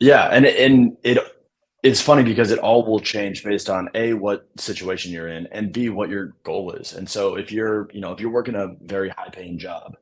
Yeah, and it's funny because it all will change based on A, what situation you're in, and B, what your goal is. And so if you're working a very high paying job,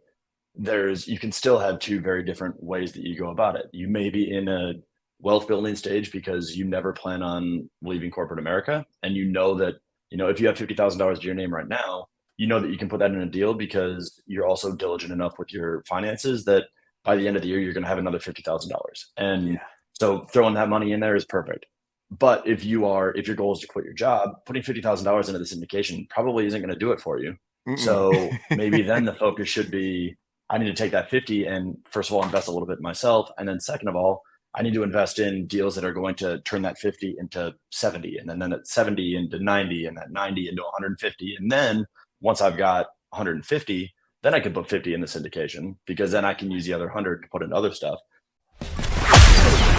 you can still have two very different ways that you go about it. You may be in a wealth building stage because you never plan on leaving corporate America, and you know that, if you have $50,000 to your name right now, you know that you can put that in a deal because you're also diligent enough with your finances that by the end of the year you're going to have another $50,000. And Yeah. so throwing that money in there is perfect. But if your goal is to quit your job, putting $50,000 into the syndication probably isn't going to do it for you. Mm-mm. So maybe then the focus should be, I need to take that 50 and first of all, invest a little bit in myself. And then second of all, I need to invest in deals that are going to turn that 50 into 70 and then that 70 into 90 and that 90 into 150. And then once I've got 150, then I can put 50 in the syndication because then I can use the other 100 to put in other stuff.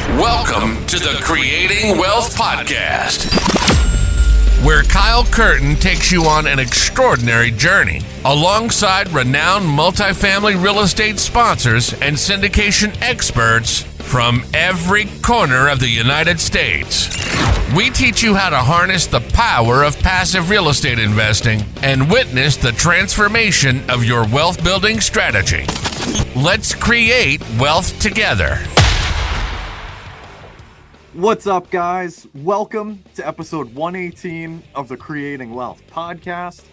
Welcome to the Creating Wealth Podcast, where Kyle Curtin takes you on an extraordinary journey alongside renowned multifamily real estate sponsors and syndication experts from every corner of the United States. We teach you how to harness the power of passive real estate investing and witness the transformation of your wealth building strategy. Let's create wealth together. What's up, guys? Welcome to episode 118 of the Creating Wealth Podcast.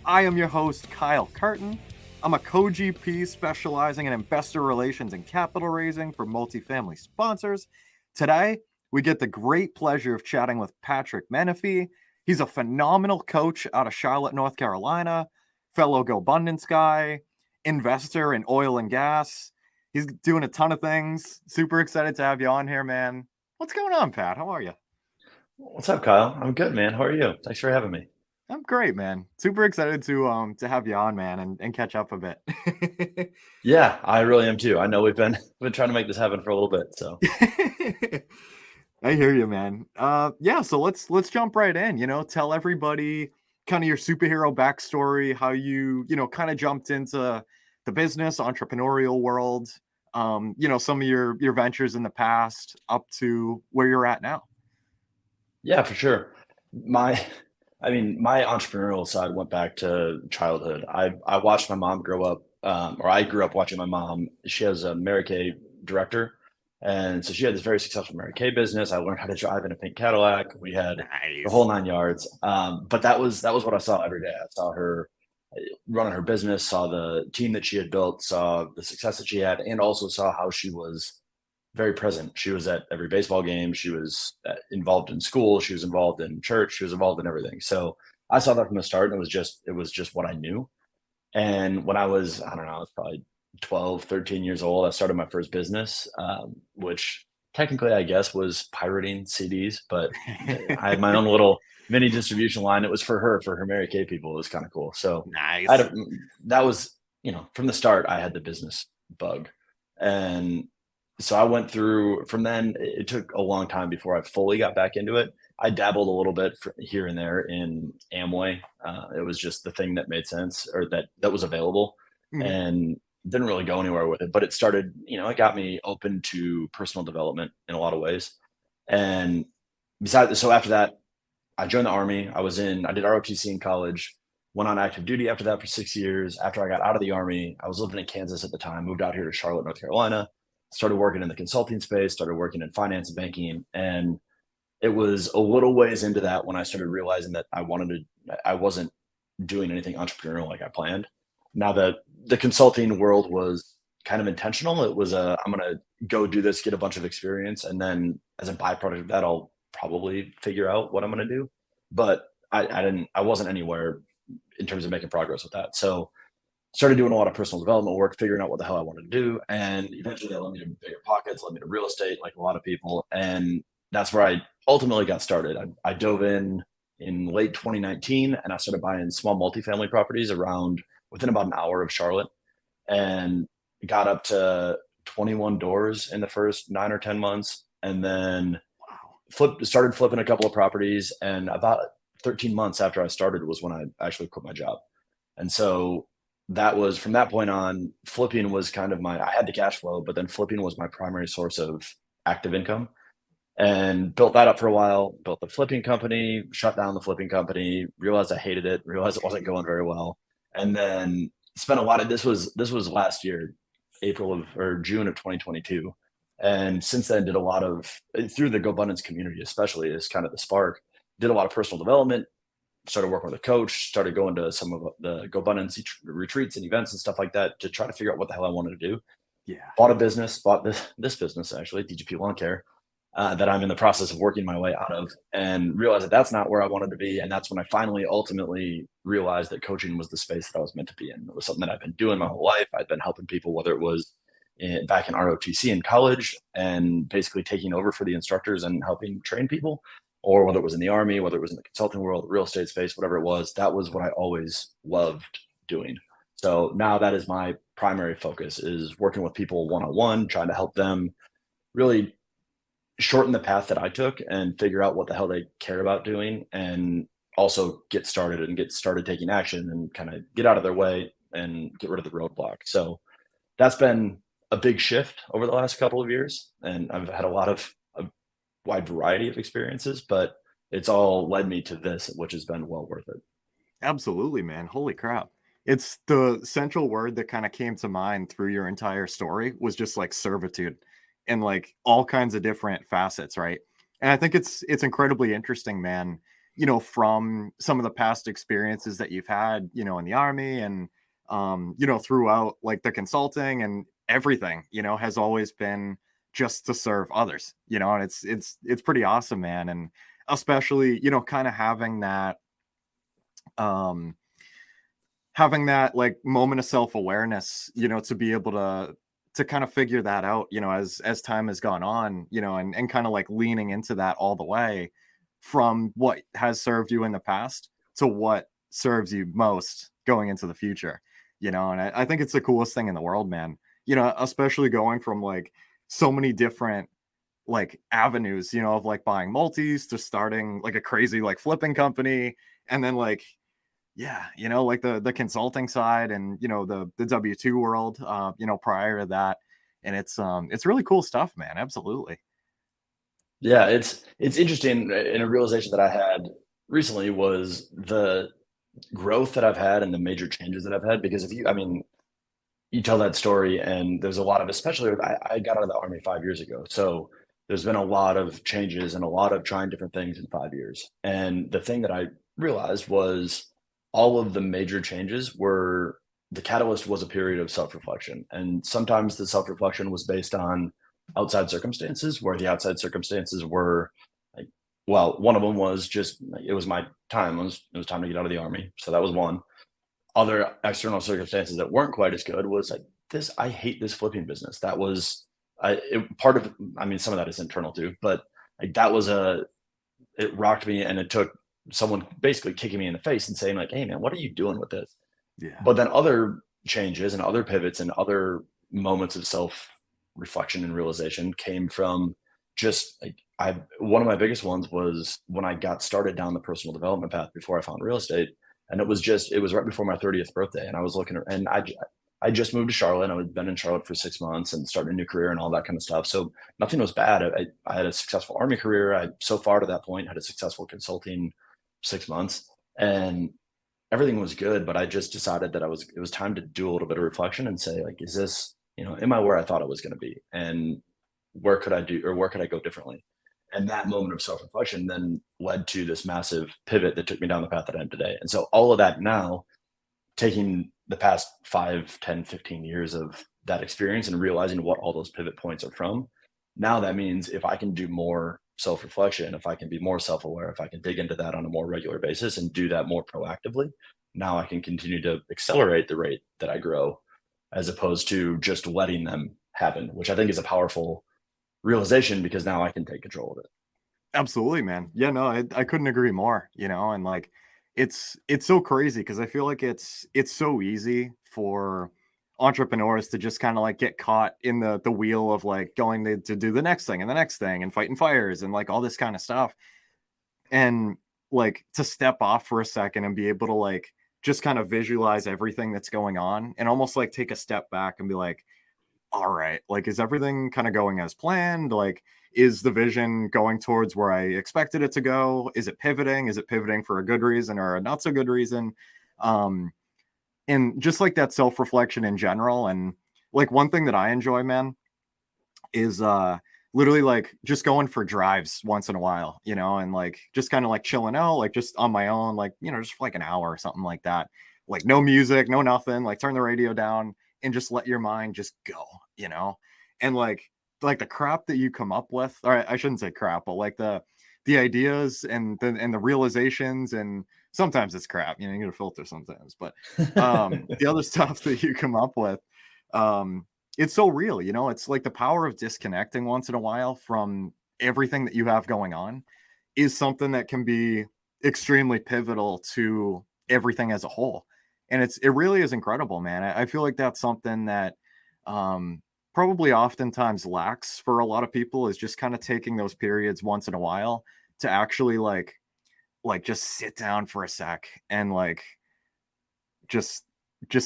I am your host, Kyle Curtin. I'm a co-GP specializing in investor relations and capital raising for multifamily sponsors. Today, we get the great pleasure of chatting with Patrick Menefee. He's a phenomenal coach out of Charlotte, North Carolina, fellow GoBundance guy, investor in oil and gas. He's doing a ton of things. Super excited to have you on here, man. What's going on, Pat? How are you? What's up, Kyle? I'm good, man. How are you? Thanks for having me. I'm great, man. Super excited to have you on, man, and catch up a bit. Yeah, I really am too. I know we've been trying to make this happen for a little bit. So I hear you, man. Yeah, so let's jump right in. Tell everybody kind of your superhero backstory, how you kind of jumped into the business, entrepreneurial world, some of your ventures in the past up to where you're at now. yeah, for sure. My entrepreneurial side went back to childhood. I watched my mom grow up, or I grew up watching my mom. She has a Mary Kay director, and so she had this very successful Mary Kay business. I learned how to drive in a pink Cadillac. We had the Nice. whole nine yards. But that was what I saw every day. I saw her running her business, saw the team that she had built, saw the success that she had, and also saw how she was very present. She was at every baseball game. She was involved in school. She was involved in church. She was involved in everything. So I saw that from the start, and it was just what I knew. And when I was, I don't know, I was probably 12, 13 years old, I started my first business, which technically I guess was pirating CDs, but I had my own little mini distribution line. It was for her Mary Kay people. It was kind of cool. So Nice. that was, from the start, I had the business bug. And so I went through from then. It took a long time before I fully got back into it. I dabbled a little bit here and there in Amway. It was just the thing that made sense or that was available, and didn't really go anywhere with it. But it started, it got me open to personal development in a lot of ways. And so after that, I joined the Army. I did ROTC in college, went on active duty after that for 6 years. After I got out of the Army, I was living in Kansas at the time, moved out here to Charlotte, North Carolina, started working in the consulting space, started working in finance and banking. And it was a little ways into that when I started realizing that I wasn't doing anything entrepreneurial like I planned. Now that the consulting world was kind of intentional, it was I'm going to go do this, get a bunch of experience. And then as a byproduct of that, I'll probably figure out what I'm going to do. But I wasn't anywhere in terms of making progress with that. So started doing a lot of personal development work, figuring out what the hell I wanted to do. And eventually that led me to Biggerpockets, led me to real estate, like a lot of people. And that's where I ultimately got started. I dove in late 2019 and I started buying small multifamily properties within about an hour of Charlotte, and got up to 21 doors in the first 9 or 10 months. And then started flipping a couple of properties. And about 13 months after I started was when I actually quit my job. And so that was from that point on, flipping was kind of I had the cash flow, but then flipping was my primary source of active income, and built that up for a while, built the flipping company, shut down the flipping company, realized I hated it, realized it wasn't going very well. And then spent a lot of, this was last year, June of 2022. And since then did a lot of, through the GoBundance community, especially is kind of the spark, did a lot of personal development, started working with a coach, started going to some of the GoBundance retreats and events and stuff like that to try to figure out what the hell I wanted to do. Yeah. Bought this business, actually, DGP Lawn Care, that I'm in the process of working my way out of, and realized that that's not where I wanted to be. And that's when I finally ultimately realized that coaching was the space that I was meant to be in. It was something that I've been doing my whole life. I'd been helping people, whether it was back in ROTC in college and basically taking over for the instructors and helping train people, or whether it was in the Army, whether it was in the consulting world, real estate space, whatever it was, that was what I always loved doing. So now that is my primary focus, is working with people one-on-one, trying to help them really shorten the path that I took and figure out what the hell they care about doing, and also get started taking action and kind of get out of their way and get rid of the roadblock. So that's been a big shift over the last couple of years. And I've had a wide variety of experiences, but it's all led me to this, which has been well worth it. Absolutely, man. Holy crap. It's the central word that kind of came to mind through your entire story was just like servitude and like all kinds of different facets, right? And I think it's incredibly interesting, man, you know, from some of the past experiences that you've had, you know, in the Army and you know, throughout like the consulting and everything, you know, has always been just to serve others, you know, and it's pretty awesome, man. And especially, you know, kind of having that like moment of self-awareness, you know, to be able to kind of figure that out, you know, as time has gone on, you know, and kind of like leaning into that all the way from what has served you in the past to what serves you most going into the future, you know. And I think it's the coolest thing in the world, man, you know, especially going from like so many different like avenues, you know, of like buying multis to starting like a crazy like flipping company, and then like, yeah, you know, like the consulting side and, you know, the W-2 world, you know, prior to that. And it's really cool stuff, man. Absolutely. Yeah, it's interesting. And a realization that I had recently was the growth that I've had and the major changes that I've had. Because you tell that story, and there's a lot of, especially I got out of the Army 5 years ago. So there's been a lot of changes and a lot of trying different things in 5 years. And the thing that I realized was all of the major changes were, the catalyst was a period of self-reflection. And sometimes the self-reflection was based on outside circumstances, where the outside circumstances were like, well, one of them was just, it was my time. It was time to get out of the Army. So that was one. Other external circumstances that weren't quite as good was like this, I hate this flipping business. That was part of, some of that is internal too, but like that was it rocked me, and it took someone basically kicking me in the face and saying like, hey man, what are you doing with this? Yeah. But then other changes and other pivots and other moments of self reflection and realization came from just like, one of my biggest ones was when I got started down the personal development path before I found real estate. And it was right before my 30th birthday. And I was looking, and I just moved to Charlotte. I had been in Charlotte for 6 months and started a new career and all that kind of stuff. So nothing was bad. I had a successful Army career. I, so far to that point, had a successful consulting 6 months, and everything was good. But I just decided that it was time to do a little bit of reflection and say like, is this, am I where I thought I was going to be? And where could I go differently? And that moment of self-reflection then led to this massive pivot that took me down the path that I am today. And so all of that now, taking the past 5, 10, 15 years of that experience and realizing what all those pivot points are from, now that means if I can do more self-reflection, if I can be more self-aware, if I can dig into that on a more regular basis and do that more proactively, now I can continue to accelerate the rate that I grow, as opposed to just letting them happen, which I think is a powerful realization, because now I can take control of it. Absolutely, man. Yeah, no, I couldn't agree more, you know. And like it's so crazy because I feel like it's so easy for entrepreneurs to just kind of like get caught in the wheel of like going to do the next thing and the next thing and fighting fires and like all this kind of stuff. And like to step off for a second and be able to like just kind of visualize everything that's going on and almost like take a step back and be like, all right, like, is everything kind of going as planned? Like, is the vision going towards where I expected it to go? Is it pivoting? Is it pivoting for a good reason or a not so good reason? Um, and just like that self-reflection in general. And like one thing that I enjoy, man, is literally like just going for drives once in a while, and like just kind of like chilling out, like just on my own, like, just for like an hour or something like that. Like no music, no nothing, like turn the radio down and just let your mind just go, and like the crap that you come up with, or I shouldn't say crap, but like the ideas and the realizations, and sometimes it's crap, you get a filter sometimes, but the other stuff that you come up with, it's so real, it's like the power of disconnecting once in a while from everything that you have going on is something that can be extremely pivotal to everything as a whole. And it really is incredible, man. I feel like that's something that probably oftentimes lacks for a lot of people, is just kind of taking those periods once in a while to actually like just sit down for a sec and like just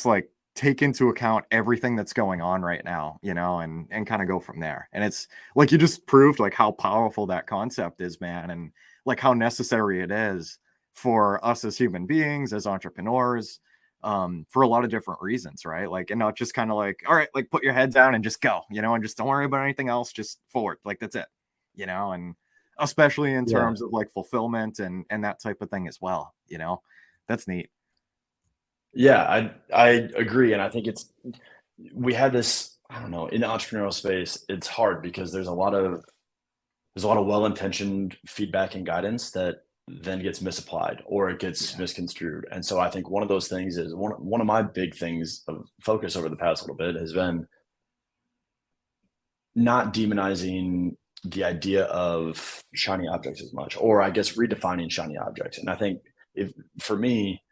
like take into account everything that's going on right now, and kind of go from there. And it's like you just proved like how powerful that concept is, man, and like how necessary it is for us as human beings, as entrepreneurs, for a lot of different reasons, right? Like, and not just kind of like, all right, like put your head down and just go, and just don't worry about anything else, just forward, like that's it, and especially in Yeah. terms of like fulfillment and that type of thing as well, that's neat. Yeah, I agree, and I think we have this. I don't know, in the entrepreneurial space, it's hard because there's a lot of well-intentioned feedback and guidance that then gets misapplied or it gets misconstrued. And so I think one of those things is one of my big things of focus over the past little bit has been not demonizing the idea of shiny objects as much, or I guess redefining shiny objects. And I think if for me,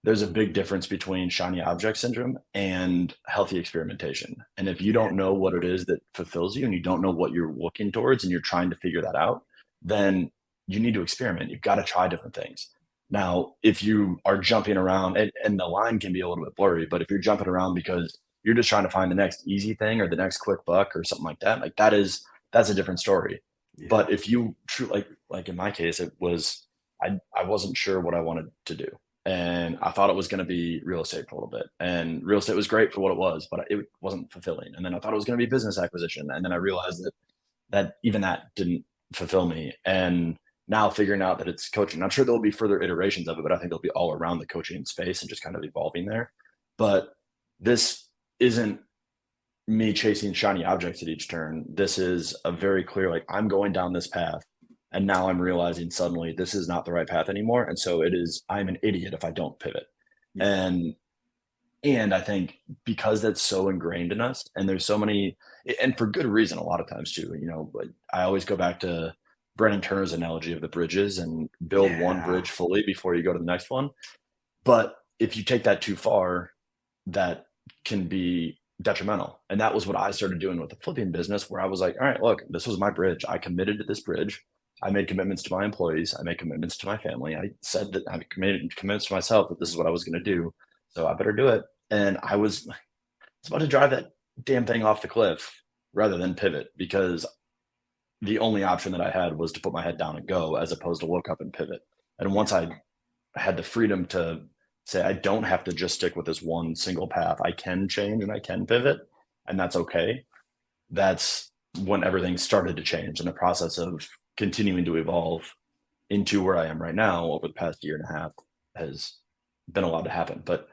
there's a big difference between shiny object syndrome and healthy experimentation. And if you Yeah. don't know what it is that fulfills you and you don't know what you're looking towards and you're trying to figure that out, then you need to experiment. You've got to try different things. Now, if you are jumping around, and the line can be a little bit blurry, but if you're jumping around because you're just trying to find the next easy thing or the next quick buck or something like that, that's a different story. Yeah. But if you like in my case, it was I wasn't sure what I wanted to do, and I thought it was going to be real estate for a little bit, and real estate was great for what it was, but it wasn't fulfilling. And then I thought it was going to be business acquisition, and then I realized that even that didn't fulfill me. And now figuring out that it's coaching, I'm sure there'll be further iterations of it, but I think they'll be all around the coaching space and just kind of evolving there. But this isn't me chasing shiny objects at each turn. This is a very clear, like, I'm going down this path, and now I'm realizing suddenly this is not the right path anymore. And so I'm an idiot if I don't pivot. Yeah. And I think because that's so ingrained in us, and there's so many, and for good reason, a lot of times too, but I always go back to Brennan Turner's analogy of the bridges and build one Yeah. bridge fully before you go to the next one. But if you take that too far, that can be detrimental. And that was what I started doing with the flipping business, where I was like, all right, look, this was my bridge. I committed to this bridge. I made commitments to my employees. I made commitments to my family. I said that I made commitments to myself that this is what I was going to do. So I better do it. And I was about to drive that damn thing off the cliff rather than pivot, because the only option that I had was to put my head down and go, as opposed to look up and pivot. And once I had the freedom to say, I don't have to just stick with this one single path, I can change and I can pivot, and that's okay. That's when everything started to change, and the process of continuing to evolve into where I am right now over the past year and a half has been allowed to happen. But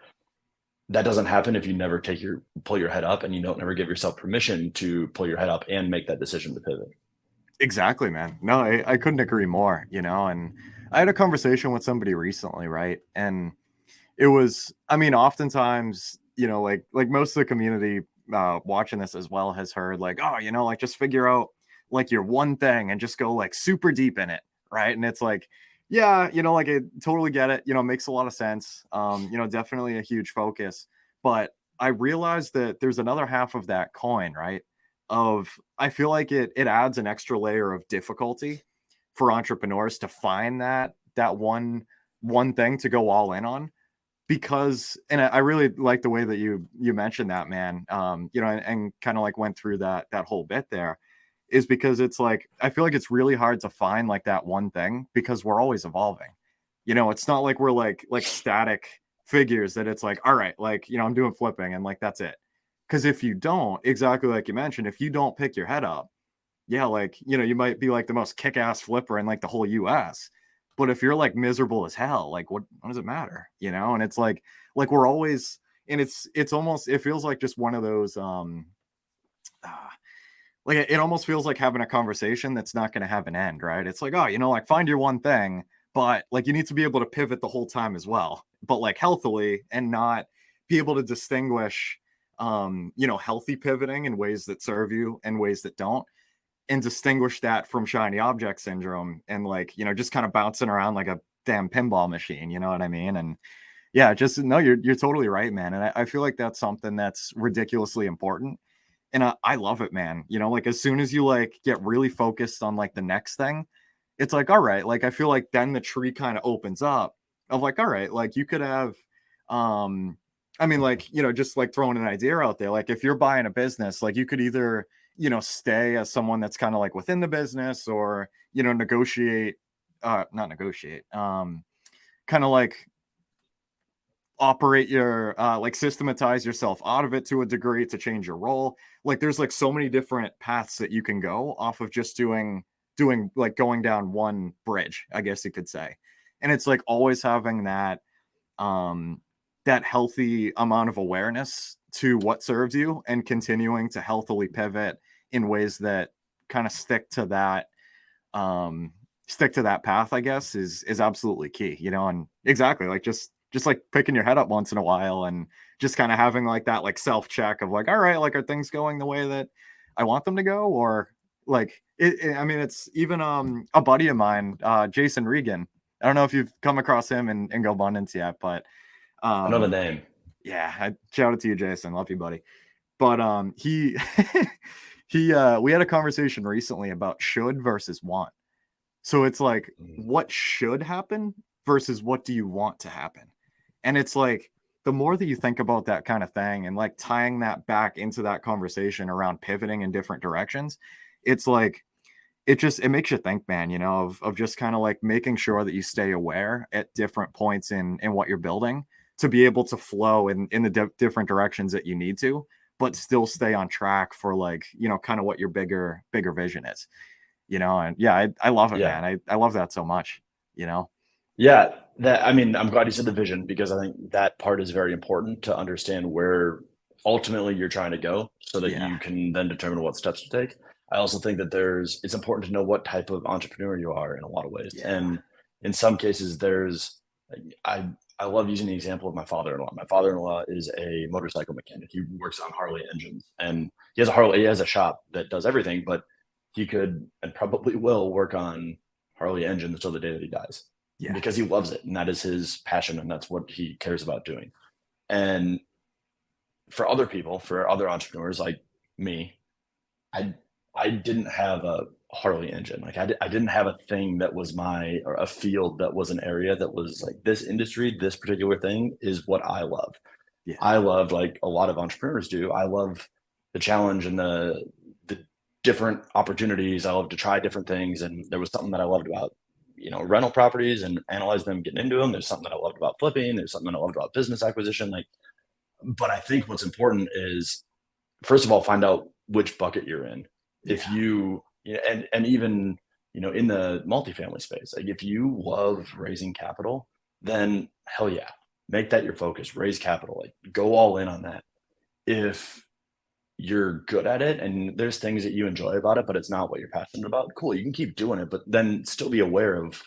that doesn't happen if you never pull your head up, and you don't never give yourself permission to pull your head up and make that decision to pivot. Exactly, man. No, I couldn't agree more, and I had a conversation with somebody recently, right? And it was, I mean, oftentimes, like most of the community watching this as well has heard like, oh, like just figure out like your one thing and just go like super deep in it, right? And it's like, yeah, like I totally get it, makes a lot of sense. Definitely a huge focus. But I realized that there's another half of that coin, right? I feel like it adds an extra layer of difficulty for entrepreneurs to find that one thing to go all in on, because, and I really like the way that you mentioned that, man. And kind of like went through that whole bit there, is because it's like I feel like it's really hard to find like that one thing because we're always evolving. It's not like we're like static figures that it's like, all right, like, I'm doing flipping and like that's it. Because if you don't, exactly like you mentioned, if you don't pick your head up, yeah, like, you might be like the most kick-ass flipper in like the whole US. But if you're like miserable as hell, like what does it matter? And it's like we're always, and it's almost, it feels like just one of those like it almost feels like having a conversation that's not going to have an end, right? It's like, oh, like find your one thing, but like you need to be able to pivot the whole time as well, but like healthily, and not be able to distinguish healthy pivoting in ways that serve you and ways that don't, and distinguish that from shiny object syndrome and like, just kind of bouncing around like a damn pinball machine, you know what I mean? And yeah, just no, you're totally right, man. And I feel like that's something that's ridiculously important. And I love it, man. Like as soon as you like get really focused on like the next thing, it's like, all right, like I feel like then the tree kind of opens up of like, all right, like you could have, I mean, like, just like throwing an idea out there, like if you're buying a business, like you could either, stay as someone that's kind of like within the business, or, negotiate, not negotiate, kind of like operate your like systematize yourself out of it to a degree to change your role. Like there's like so many different paths that you can go off of just doing like going down one bridge, I guess you could say. And it's like always having that that healthy amount of awareness to what serves you, and continuing to healthily pivot in ways that kind of stick to that path, I guess, is absolutely key, and exactly like just like picking your head up once in a while, and just kind of having like that like self check of like, all right, like are things going the way that I want them to go? Or like I mean, it's even a buddy of mine, Jason Regan. I don't know if you've come across him in Go Abundance yet, but I know the name. yeah, I shout it to you, Jason. Love you, buddy. But he we had a conversation recently about should versus want. So it's like, what should happen versus what do you want to happen? And it's like, the more that you think about that kind of thing, and like tying that back into that conversation around pivoting in different directions, it's like, it makes you think, man, of just kind of like making sure that you stay aware at different points in what you're building, to be able to flow in the different directions that you need to, but still stay on track for like, kind of what your bigger vision is, and yeah, I love it, man. I love that so much, Yeah, I mean, I'm glad you said the vision, because I think that part is very important to understand where ultimately you're trying to go, so that you can then determine what steps to take. I also think that it's important to know what type of entrepreneur you are in a lot of ways. Yeah. And in some cases I love using the example of my father-in-law. My father-in-law is a motorcycle mechanic. He works on Harley engines, and he has a shop that does everything, but he could and probably will work on Harley engines until the day that he dies. Yeah. Because he loves it, and that is his passion, and that's what he cares about doing. And for other people, for other entrepreneurs like me, I didn't have a Harley engine. Like I didn't have a thing that was or a field that was an area that was like, this industry, this particular thing is what I love. Yeah. I love, like a lot of entrepreneurs do, I love the challenge and the different opportunities. I love to try different things. And there was something that I loved about, rental properties and analyze them, getting into them. There's something that I loved about flipping. There's something that I loved about business acquisition. But I think what's important is, first of all, find out which bucket you're in. If you and even, in the multifamily space, like if you love raising capital, then hell yeah, make that your focus, raise capital, like go all in on that. If you're good at it and there's things that you enjoy about it, but it's not what you're passionate about, cool, you can keep doing it, but then still be aware of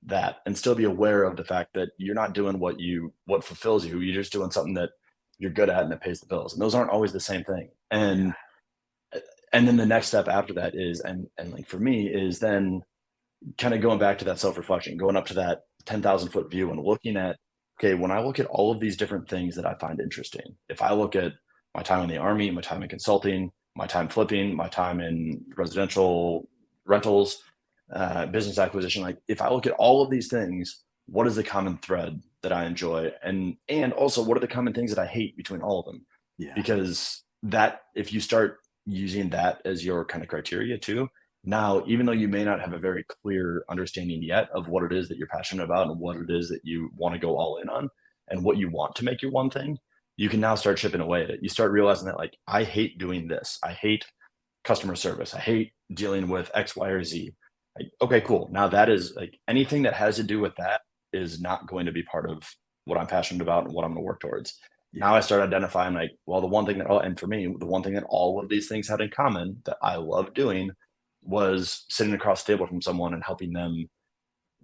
that, and still be aware of the fact that you're not doing what fulfills you. You're just doing something that you're good at and it pays the bills. And those aren't always the same thing. And then the next step after that is, and like for me, is then kind of going back to that self-reflection, going up to that 10,000 foot view and looking at, okay, when I look at all of these different things that I find interesting, if I look at my time in the Army, my time in consulting, my time flipping, my time in residential rentals, business acquisition, like if I look at all of these things, what is the common thread that I enjoy? And also what are the common things that I hate between all of them? Yeah. Because that, if you start using that as your kind of criteria too, now, even though you may not have a very clear understanding yet of what it is that you're passionate about and what it is that you want to go all in on and what you want to make your one thing, you can now start chipping away at it. You start realizing that, like, I hate doing this. I hate customer service. I hate dealing with X, Y, or Z. Like, okay, cool. Now that is like anything that has to do with that is not going to be part of what I'm passionate about and what I'm going to work towards. Yeah. Now I start identifying, like, well, the one thing that, and for me, the one thing that all of these things had in common that I love doing was sitting across the table from someone and helping them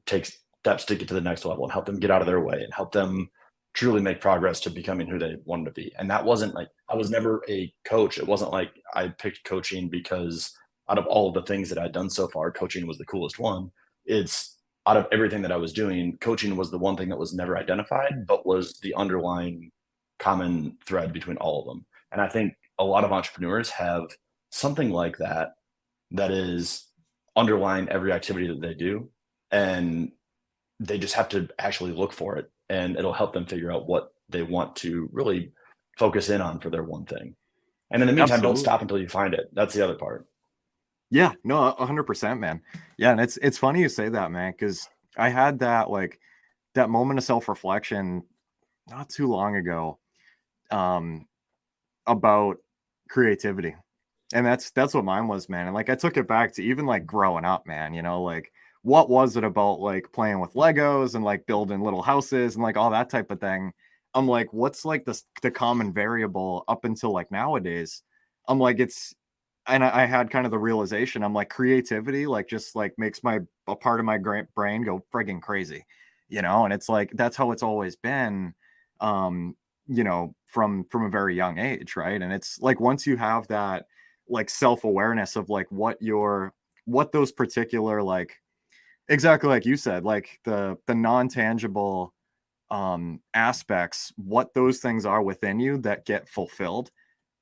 take steps to get to the next level and help them get out of their way and help them truly make progress to becoming who they wanted to be. And that wasn't like, I was never a coach. It wasn't like I picked coaching because out of all of the things that I'd done so far, coaching was the coolest one. It's out of everything that I was doing, coaching was the one thing that was never identified, but was the underlying common thread between all of them. And I think a lot of entrepreneurs have something like that is underlying every activity that they do. And they just have to actually look for it, and it'll help them figure out what they want to really focus in on for their one thing. And in the meantime, Absolutely. don't stop until you find it. That's the other part. Yeah, no, 100%, man. Yeah, and it's funny you say that, man, because I had that that moment of self-reflection not too long ago, about creativity. And that's what mine was, man. And like I took it back to even like growing up, man, like what was it about like playing with Legos and like building little houses and like all that type of thing? I'm like, what's like the common variable up until like nowadays? I'm like, and I had kind of the realization, I'm like, creativity like just like makes a part of my brain go friggin' crazy, and it's like that's how it's always been, from a very young age, right? And it's like once you have that like self-awareness of like what those particular, like exactly like you said, like the non-tangible aspects, what those things are within you that get fulfilled,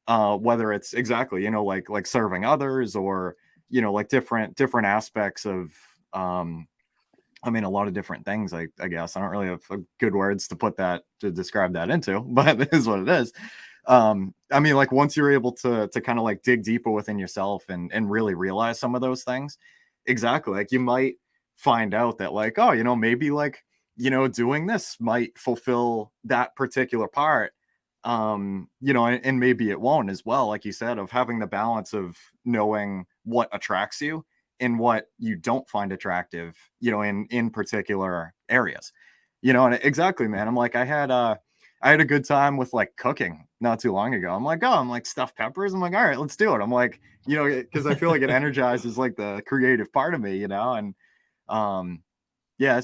whether it's exactly like serving others or like different aspects of I mean, a lot of different things. I guess I don't really have good words to describe that into, but it is what it is. I mean, like once you're able to kind of like dig deeper within yourself and really realize some of those things, exactly, like you might find out that like, oh, maybe like, doing this might fulfill that particular part. And maybe it won't as well, like you said, of having the balance of knowing what attracts you and what you don't find attractive, in particular areas, and exactly, man. I'm like, I had a good time with like cooking not too long ago. I'm like stuffed peppers. I'm like, all right, let's do it. I'm like, because I feel like it energizes like the creative part of me, and yeah,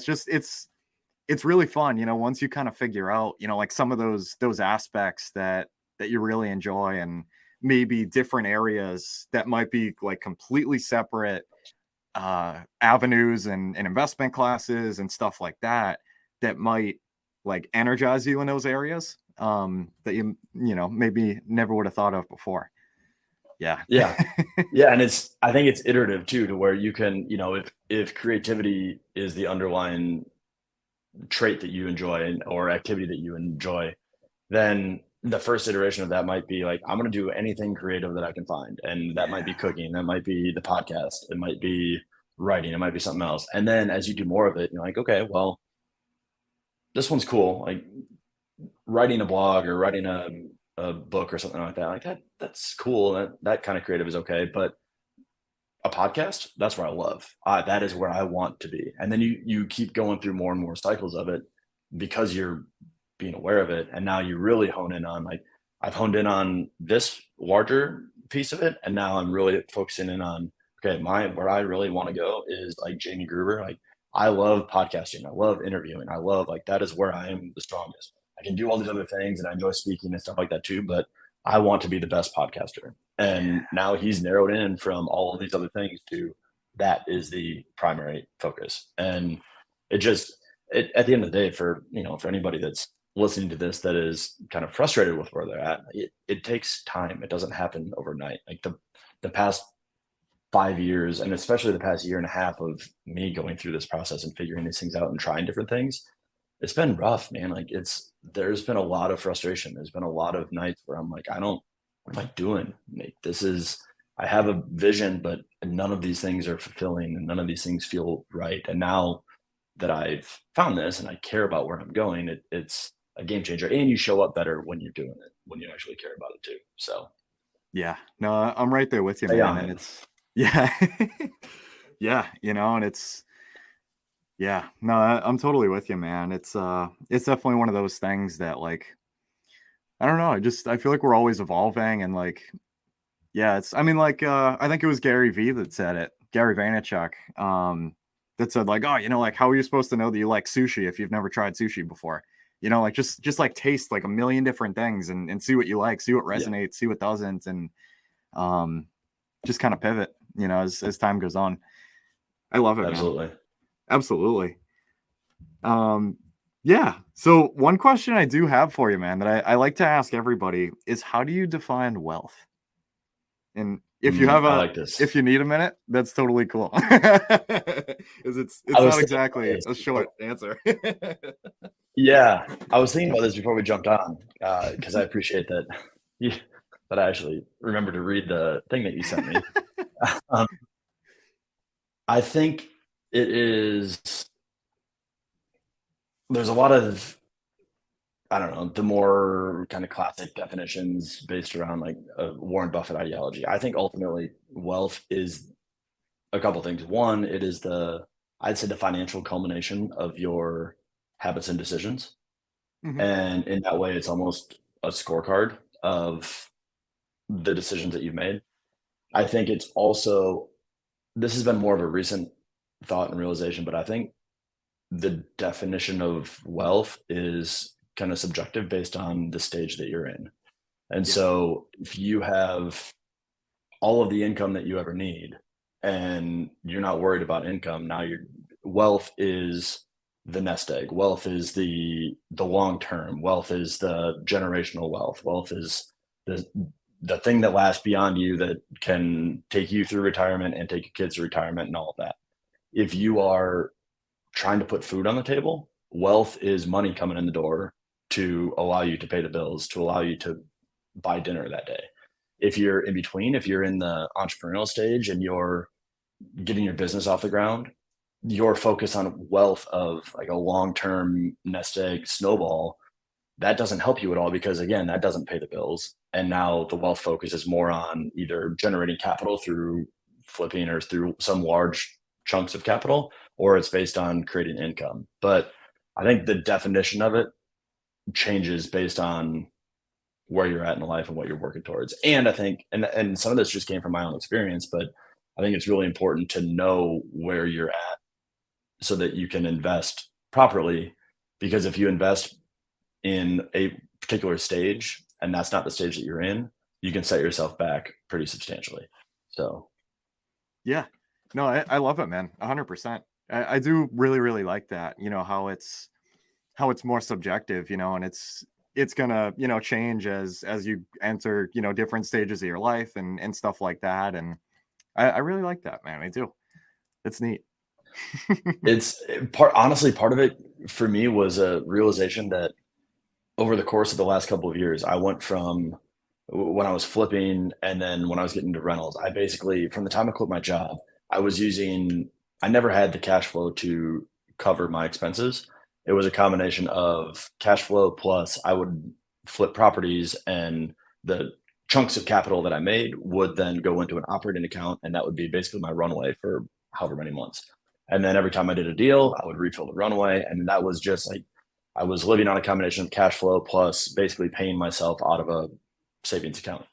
it's really fun, once you kind of figure out, like some of those aspects that you really enjoy, and maybe different areas that might be like completely separate avenues and investment classes and stuff like that might like energize you in those areas that you maybe never would have thought of before. Yeah. Yeah. And I think it's iterative too, to where you can, if creativity is the underlying trait that you enjoy or activity that you enjoy, then the first iteration of that might be like, I'm going to do anything creative that I can find. And that might be cooking. That might be the podcast. It might be writing. It might be something else. And then as you do more of it, you're like, okay, well, this one's cool. Like writing a blog or writing a book or something like that. Like that's cool. That kind of creative is okay. But a podcast, that's where I love. That is where I want to be. And then you keep going through more and more cycles of it because you're being aware of it. And now you really hone in on, like, I've honed in on this larger piece of it. And now I'm really focusing in on, okay, where I really want to go is like Jamie Gruber. Like, I love podcasting. I love interviewing. I love, like, that is where I am the strongest. I can do all these other things and I enjoy speaking and stuff like that too, but I want to be the best podcaster. And now he's narrowed in from all of these other things to that is the primary focus. And at the end of the day, for anybody that's listening to this that is kind of frustrated with where they're at, it takes time. It doesn't happen overnight. Like the past 5 years, and especially the past year and a half of me going through this process and figuring these things out and trying different things, it's been rough, man. Like there's been a lot of frustration. There's been a lot of nights where I'm like, what am I doing? Like, I have a vision, but none of these things are fulfilling and none of these things feel right. And now that I've found this and I care about where I'm going, it's a game changer. And you show up better when you're doing it, when you actually care about it too. So Yeah, no, I'm right there with you, stay man. on And it. it's, yeah, yeah, and it's, yeah, no, I'm totally with you, man. It's definitely one of those things that, like, I don't know. I feel like we're always evolving, and like, yeah, I mean, like, I think it was Gary Gary Vaynerchuk, that said, like, oh, like, how are you supposed to know that you like sushi if you've never tried sushi before? Like, just like taste like a million different things and see what you like, see what resonates, see what doesn't, and just kind of pivot, as time goes on. I love it, Absolutely. man. Absolutely. Yeah. So one question I do have for you, man, that I like to ask everybody is, how do you define wealth? And if you have I like this. if you need a minute, that's totally cool. Because it's not exactly a short answer. Yeah, I was thinking about this before we jumped on, because I appreciate that that I actually remember to read the thing that you sent me. um, I think it is. There's a lot of, I don't know, the more kind of classic definitions based around like a Warren Buffett ideology. I think ultimately wealth is a couple things. One, it is I'd say the financial culmination of your habits and decisions. Mhm. And in that way, it's almost a scorecard of the decisions that you've made. I think it's also, this has been more of a recent thought and realization, but I think the definition of wealth is kind of subjective based on the stage that you're in. And Yeah. so if you have all of the income that you ever need and you're not worried about income, now wealth is the nest egg. Wealth is the long term. Wealth is the generational wealth. Wealth is the thing that lasts beyond you, that can take you through retirement and take your kids to retirement and all of that. If you are trying to put food on the table, wealth is money coming in the door to allow you to pay the bills, to allow you to buy dinner that day. If you're in between, if you're in the entrepreneurial stage and you're getting your business off the ground, your focus on wealth of like a long-term nest egg snowball, that doesn't help you at all, because again, that doesn't pay the bills. And now the wealth focus is more on either generating capital through flipping or through some large chunks of capital, or it's based on creating income. But I think the definition of it changes based on where you're at in life and what you're working towards. And I think, and some of this just came from my own experience, but I think it's really important to know where you're at so that you can invest properly. Because if you invest in a particular stage and that's not the stage that you're in, you can set yourself back pretty substantially. So Yeah. No, I love it, man. 100%. I do really, really like that. How it's more subjective, and it's gonna, change as you enter, different stages of your life and stuff like that. And I really like that, man. I do. It's neat. it's honestly, part of it for me was a realization that over the course of the last couple of years, I went from when I was flipping and then when I was getting into rentals, I basically, from the time I quit my job, I never had the cash flow to cover my expenses. It was a combination of cash flow plus I would flip properties, and the chunks of capital that I made would then go into an operating account, and that would be basically my runway for however many months. And then every time I did a deal, I would refill the runway. And that was just like, I was living on a combination of cash flow plus basically paying myself out of a savings account.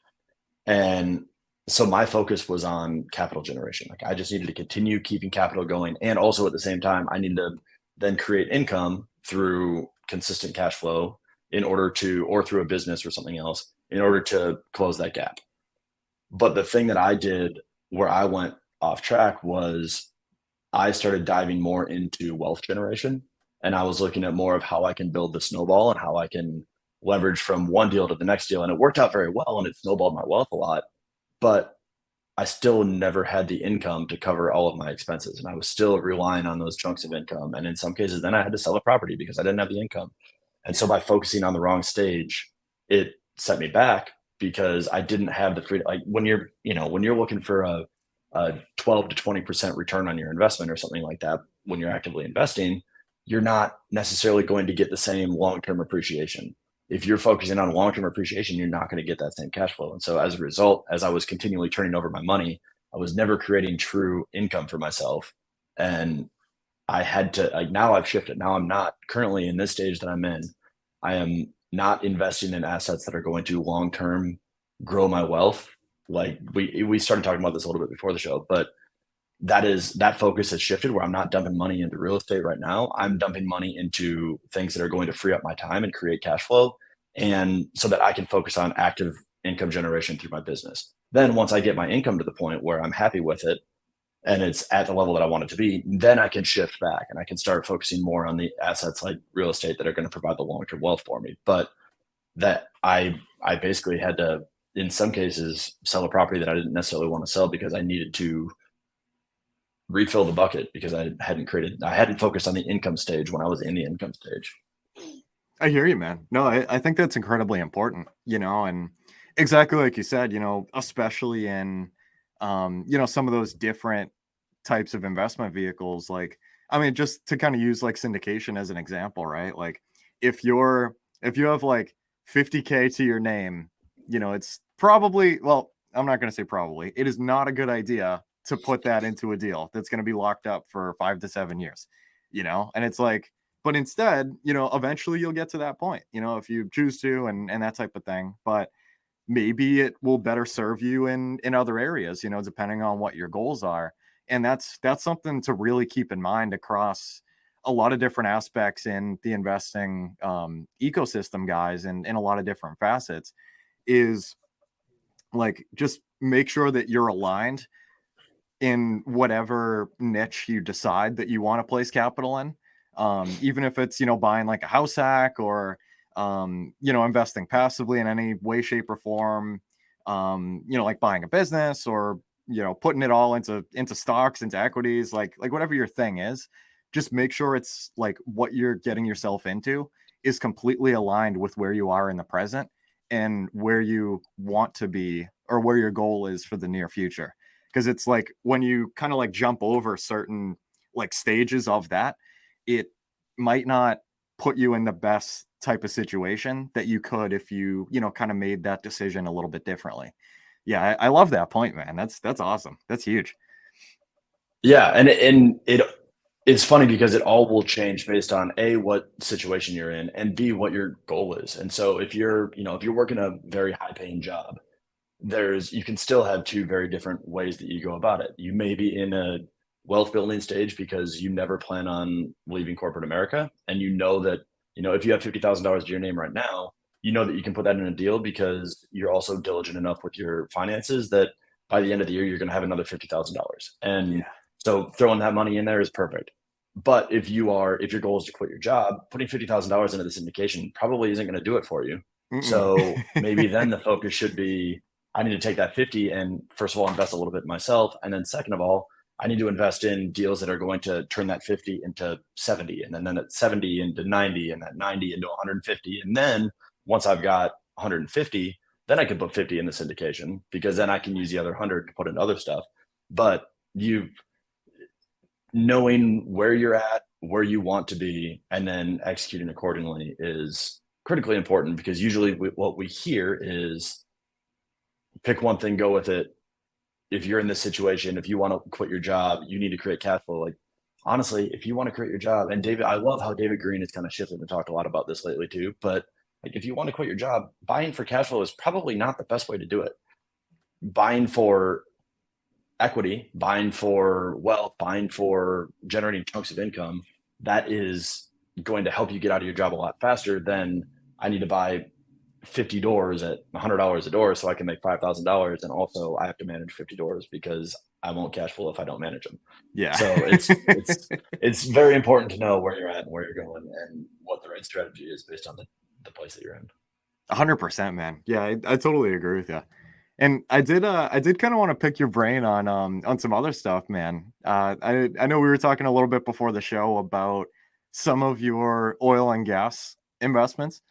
And so my focus was on capital generation. Like, I just needed to continue keeping capital going. And also at the same time, I needed to then create income through consistent cash flow or through a business or something else in order to close that gap. But the thing that I did where I went off track was I started diving more into wealth generation. And I was looking at more of how I can build the snowball and how I can leverage from one deal to the next deal. And it worked out very well and it snowballed my wealth a lot. But I still never had the income to cover all of my expenses. And I was still relying on those chunks of income. And in some cases, then I had to sell a property because I didn't have the income. And so by focusing on the wrong stage, it set me back because I didn't have the freedom. Like when you're looking for a 12 to 20% return on your investment or something like that, when you're actively investing, you're not necessarily going to get the same long-term appreciation. If you're focusing on long-term appreciation, you're not going to get that same cash flow. And so as a result, as I was continually turning over my money, I was never creating true income for myself. And I had to, like, now I've shifted. Now I'm not currently in this stage that I'm in. I am not investing in assets that are going to long-term grow my wealth. Like we started talking about this a little bit before the show, but that focus has shifted where I'm not dumping money into real estate right now. I'm dumping money into things that are going to free up my time and create cash flow. And so that I can focus on active income generation through my business. Then once I get my income to the point where I'm happy with it and it's at the level that I want it to be, then I can shift back and I can start focusing more on the assets like real estate that are going to provide the long-term wealth for me. But that I basically had to, in some cases, sell a property that I didn't necessarily want to sell because I needed to refill the bucket because I hadn't focused on the income stage when I was in the income stage. I hear you, man. No, I think that's incredibly important, and exactly like you said, especially in, some of those different types of investment vehicles. Like, I mean, just to kind of use like syndication as an example, right? Like if you have like 50K to your name, it's probably, well, I'm not going to say probably, it is not a good idea to put that into a deal that's going to be locked up for 5 to 7 years, and it's like, but instead, eventually you'll get to that point, if you choose to and that type of thing. But maybe it will better serve you in other areas, depending on what your goals are. And that's something to really keep in mind across a lot of different aspects in the investing ecosystem, guys, and in a lot of different facets, is like, just make sure that you're aligned in whatever niche you decide that you want to place capital in. Even if it's, buying like a house hack or, investing passively in any way, shape or form, like buying a business or, putting it all into stocks, into equities, like whatever your thing is, just make sure it's like what you're getting yourself into is completely aligned with where you are in the present and where you want to be or where your goal is for the near future. Because it's like when you kind of like jump over certain like stages of that, it might not put you in the best type of situation that you could if you, kind of made that decision a little bit differently. Yeah, I love that point, man. That's awesome. That's huge. Yeah, and it's funny because it all will change based on A, what situation you're in, and B, what your goal is. And so if you're working a very high paying job, you can still have two very different ways that you go about it. You may be in a wealth building stage because you never plan on leaving corporate America. And that, if you have $50,000 to your name right now, that you can put that in a deal because you're also diligent enough with your finances that by the end of the year, you're going to have another $50,000. And so throwing that money in there is perfect. But if your goal is to quit your job, putting $50,000 into the syndication probably isn't going to do it for you. Mm-mm. So maybe then the focus should be, I need to take that 50 and first of all, invest a little bit in myself. And then second of all, I need to invest in deals that are going to turn that 50 into 70 and then that 70 into 90 and that 90 into 150. And then once I've got 150, then I can put 50 in the syndication because then I can use the other 100 to put in other stuff. But knowing where you're at, where you want to be, and then executing accordingly is critically important because usually what we hear is pick one thing, go with it. If you're in this situation, if you want to quit your job, you need to create cash flow. Like, honestly, if you want to create your job, and David, I love how David Green has kind of shifted and talked a lot about this lately too. But like, if you want to quit your job, buying for cash flow is probably not the best way to do it. Buying for equity, buying for wealth, buying for generating chunks of income, that is going to help you get out of your job a lot faster than I need to buy 50 doors at $100 a door so I can make $5,000. And also I have to manage 50 doors because I won't cash flow if I don't manage them. Yeah. So it's very important to know where you're at and where you're going and what the right strategy is based on the place that you're in. 100%, man. Yeah, I totally agree with you. And I did kind of want to pick your brain on some other stuff, man. I know we were talking a little bit before the show about some of your oil and gas investments.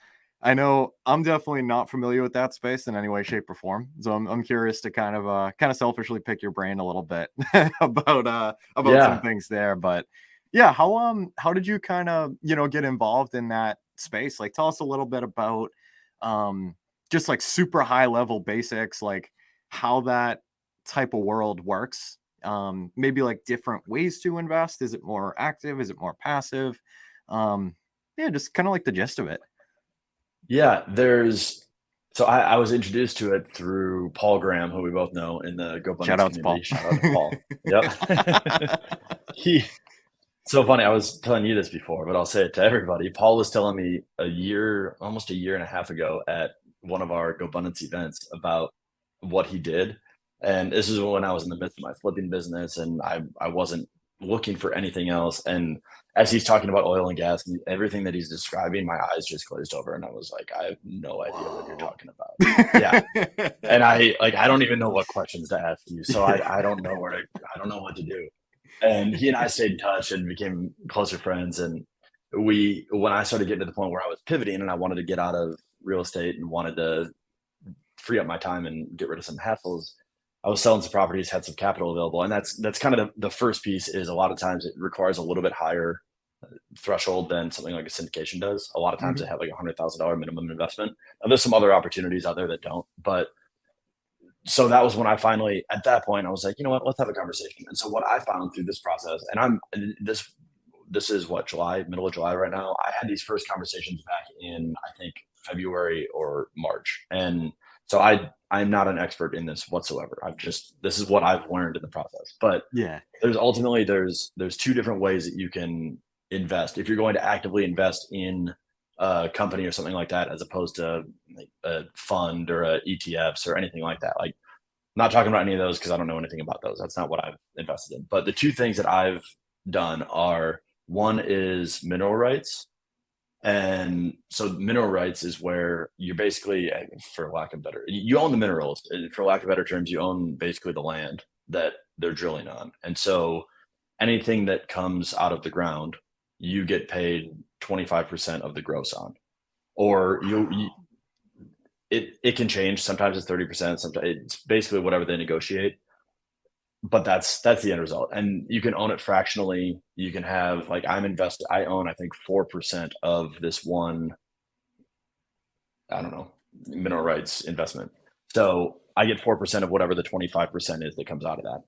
I know I'm definitely not familiar with that space in any way, shape, or form. So I'm curious to kind of selfishly pick your brain a little bit about some Yeah. things there. But yeah, how did you kind of get involved in that space? Like, tell us a little bit about just like super high level basics, like how that type of world works. Maybe like different ways to invest. Is it more active? Is it more passive? Yeah, just kind of like the gist of it. Yeah, so I was introduced to it through Paul Graham, who we both know in the Shout GoBundance out to community. Paul. Shout out to Paul. Yep. He So funny. I was telling you this before, but I'll say it to everybody. Paul was telling me almost a year and a half ago at one of our GoBundance events about what he did. And this is when I was in the midst of my flipping business and I wasn't looking for anything else. And as he's talking about oil and gas and everything that he's describing, my eyes just glazed over and I was like, I have no idea what you're Whoa. talking about. Yeah. And I don't even know what questions to ask you. So I don't know I don't know what to do. And he and I stayed in touch and became closer friends. And when I started getting to the point where I was pivoting and I wanted to get out of real estate and wanted to free up my time and get rid of some hassles, I was selling some properties, had some capital available. And that's kind of the first piece. Is a lot of times it requires a little bit higher threshold than something like a syndication does. A lot of times Mhm. they have like $100,000 minimum investment. And there's some other opportunities out there that don't. But so that was when I finally, at that point, I was like, you know what, let's have a conversation. And so what I found through this process, and this is what, middle of July right now. I had these first conversations back in, I think, February or March. And so I'm not an expert in this whatsoever. This is what I've learned in the process. But Yeah. there's two different ways that you can invest. If you're going to actively invest in a company or something like that, as opposed to like a fund or a ETFs or anything like that. Like, I'm not talking about any of those because I don't know anything about those. That's not what I've invested in. But the two things that I've done are, one is mineral rights. And so mineral rights is where you're basically, for lack of better, you own the minerals. For lack of better terms, you own basically the land that they're drilling on. And so anything that comes out of the ground, you get paid 25% of the gross on. Or it can change. Sometimes it's 30%. Sometimes it's basically whatever they negotiate. But that's the end result. And you can own it fractionally. You can have, like, I own, I think, 4% of this one, I don't know, mineral rights investment. So I get 4% of whatever the 25% is that comes out of that.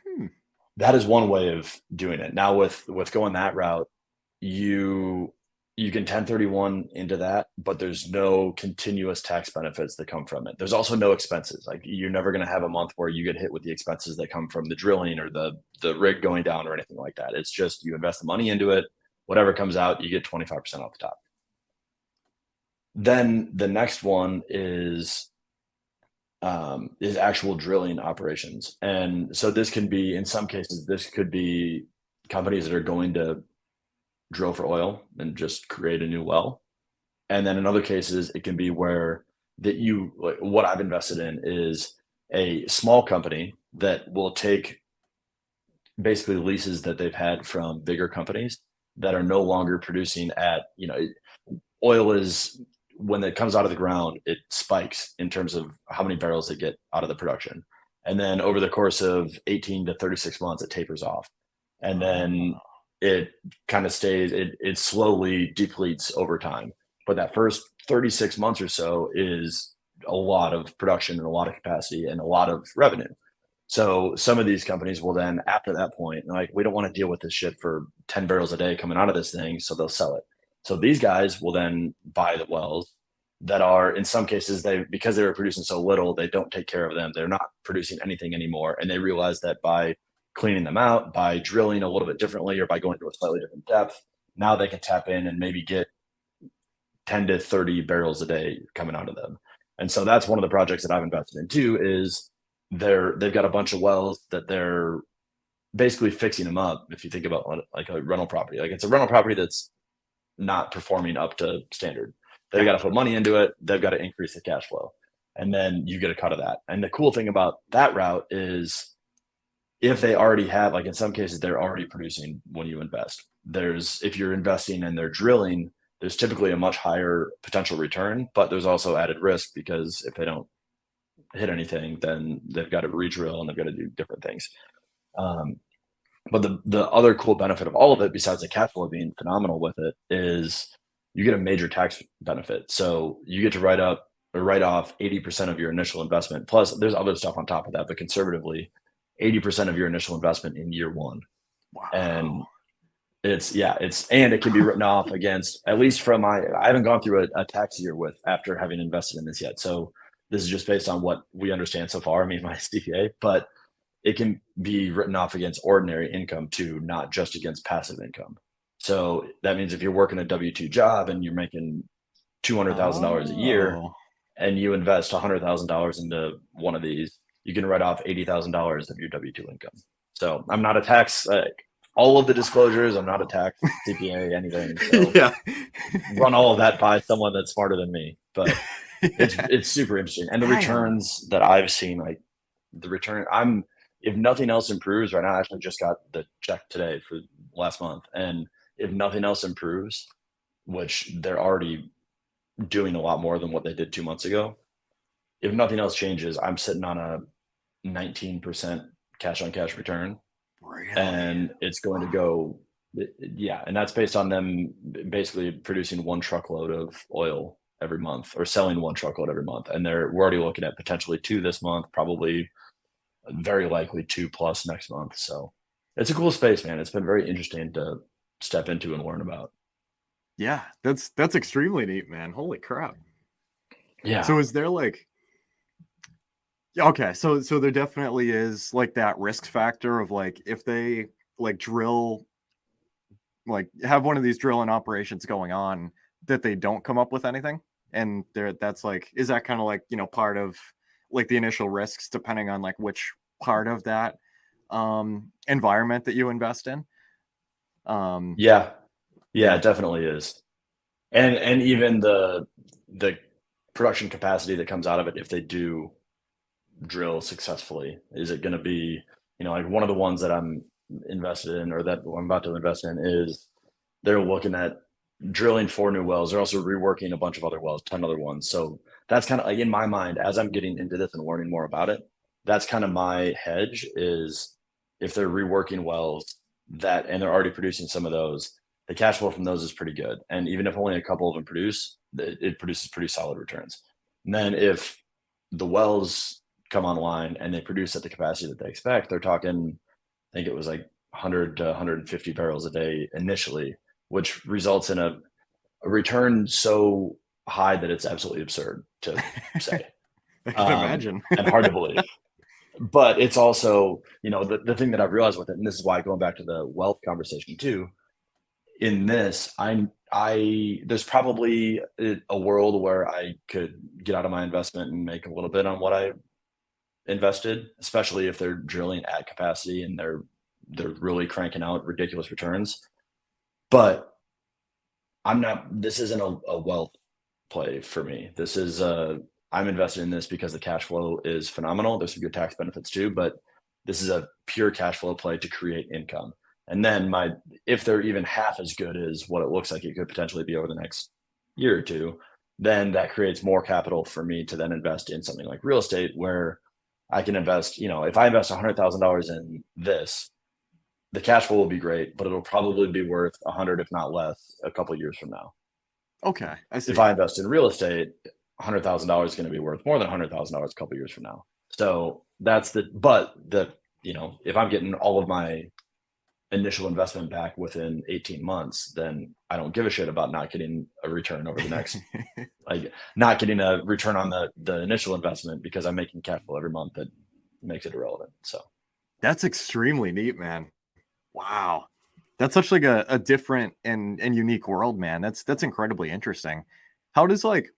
Hmm. That is one way of doing it. Now with going that route, you can 1031 into that, but there's no continuous tax benefits that come from it. There's also no expenses. Like, you're never going to have a month where you get hit with the expenses that come from the drilling or the rig going down or anything like that. It's just, you invest the money into it, whatever comes out, you get 25% off the top. Then the next one is actual drilling operations. And so this can be, in some cases, this could be companies that are going to drill for oil and just create a new well. And then in other cases, it can be where what I've invested in is a small company that will take basically leases that they've had from bigger companies that are no longer producing at, oil is, when it comes out of the ground, it spikes in terms of how many barrels they get out of the production. And then over the course of 18 to 36 months, it tapers off. And then it kind of stays, it slowly depletes over time. But that first 36 months or so is a lot of production and a lot of capacity and a lot of revenue. So some of these companies will then, after that point, like, we don't want to deal with this shit for 10 barrels a day coming out of this thing. So they'll sell it. So these guys will then buy the wells that are, in some cases, because they were producing so little, they don't take care of them. They're not producing anything anymore. And they realize that by cleaning them out, by drilling a little bit differently, or by going to a slightly different depth, now they can tap in and maybe get 10 to 30 barrels a day coming out of them. And so that's one of the projects that I've invested in too, is they've got a bunch of wells that they're basically fixing them up. If you think about like a rental property, like, it's a rental property that's not performing up to standard. They've got to put money into it. They've got to increase the cash flow. and then you get a cut of that. And the cool thing about that route is if they already have, like in some cases, they're already producing when you invest. If you're investing and they're drilling, there's typically a much higher potential return, but there's also added risk because if they don't hit anything, then they've got to re-drill and they've got to do different things. But the other cool benefit of all of it, besides the cash flow being phenomenal with it, is you get a major tax benefit. So you get to write off 80% of your initial investment. Plus, there's other stuff on top of that, but conservatively, 80% of your initial investment in year one. Wow. And it can be written off against, at least from I haven't gone through a tax year after having invested in this yet. So this is just based on what we understand so far, me and my CPA, but it can be written off against ordinary income too, not just against passive income. So that means if you're working a W-2 job and you're making $200,000 a year and you invest $100,000 into one of these, you can write off $80,000 of your W-2 income. So I'm not a tax, all of the disclosures, I'm not a tax CPA, anything. So run all of that by someone that's smarter than me, but it's super interesting. And the returns that I've seen, like the return, if nothing else improves right now, I actually just got the check today for last month. And if nothing else improves, which they're already doing a lot more than what they did 2 months ago, if nothing else changes, I'm sitting on a 19% cash on cash return. Really? And it's going to go, and that's based on them basically producing 1 truckload of oil every month or selling 1 truckload every month. And we're already looking at potentially 2 this month, probably very likely 2+ next month. So it's a cool space, man. It's been very interesting to step into and learn about. Yeah, that's extremely neat, man. Holy crap. Yeah. So is there like, okay, so there definitely is like that risk factor of like if they like drill, like have one of these drilling operations going on that they don't come up with anything, and that's like, is that kind of like, part of like the initial risks depending on like which part of that environment that you invest in? Yeah, it definitely is. And even the production capacity that comes out of it, if they do drill successfully, is it going to be, like one of the ones that I'm invested in, or that I'm about to invest in, is they're looking at drilling 4 new wells. They're also reworking a bunch of other wells, 10 other ones. So that's kind of like, in my mind, as I'm getting into this and learning more about it, that's kind of my hedge, is if they're reworking wells and they're already producing some of those, the cash flow from those is pretty good. And even if only a couple of them produce, it produces pretty solid returns. And then if the wells come online and they produce at the capacity that they expect, they're talking, I think it was like 100 to 150 barrels a day initially, which results in a return so high that it's absolutely absurd to say. I can imagine. And hard to believe. But it's also, the thing that I've realized with it, and this is why, going back to the wealth conversation too, in this, there's probably a world where I could get out of my investment and make a little bit on what I invested, especially if they're drilling at capacity and they're really cranking out ridiculous returns. But this isn't a wealth play for me. I'm invested in this because the cash flow is phenomenal. There's some good tax benefits too, but this is a pure cash flow play to create income. And then if they're even half as good as what it looks like it could potentially be over the next year or two, then that creates more capital for me to then invest in something like real estate, where I can invest, if I invest $100,000 in this, the cash flow will be great, but it'll probably be worth 100, if not less, a couple of years from now. Okay, I see. If I invest in real estate, $100,000 is going to be worth more than $100,000 a couple of years from now. So if I'm getting all of my initial investment back within 18 months, then I don't give a shit about not getting a return over the next, like not getting a return on the initial investment, because I'm making cash flow every month that makes it irrelevant. So that's extremely neat, man. Wow. That's such like a different and unique world, man. That's incredibly interesting. How does, like,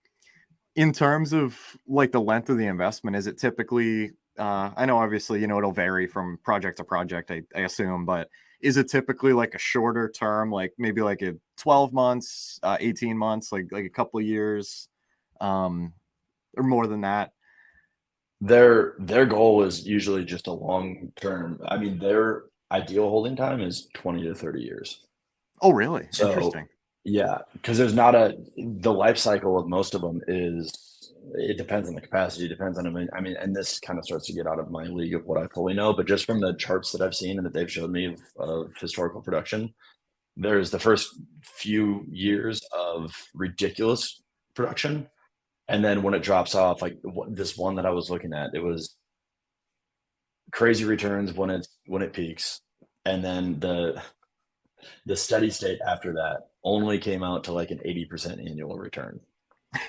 in terms of like the length of the investment, is it typically, I know obviously, it'll vary from project to project, I assume, but is it typically like a shorter term, like maybe like a 12 months, 18 months, like a couple of years, or more than that? Their goal is usually just a long term. I mean, their ideal holding time is 20 to 30 years. Oh, really? So Interesting. yeah, because there's not the life cycle of most of them is, it depends on the capacity, depends on, I mean, and this kind of starts to get out of my league of what I fully know, but just from the charts that I've seen and that they've showed me of historical production, there's the first few years of ridiculous production. And then when it drops off, like this one that I was looking at, it was crazy returns when it peaks. And then the steady state after that only came out to like an 80% annual return.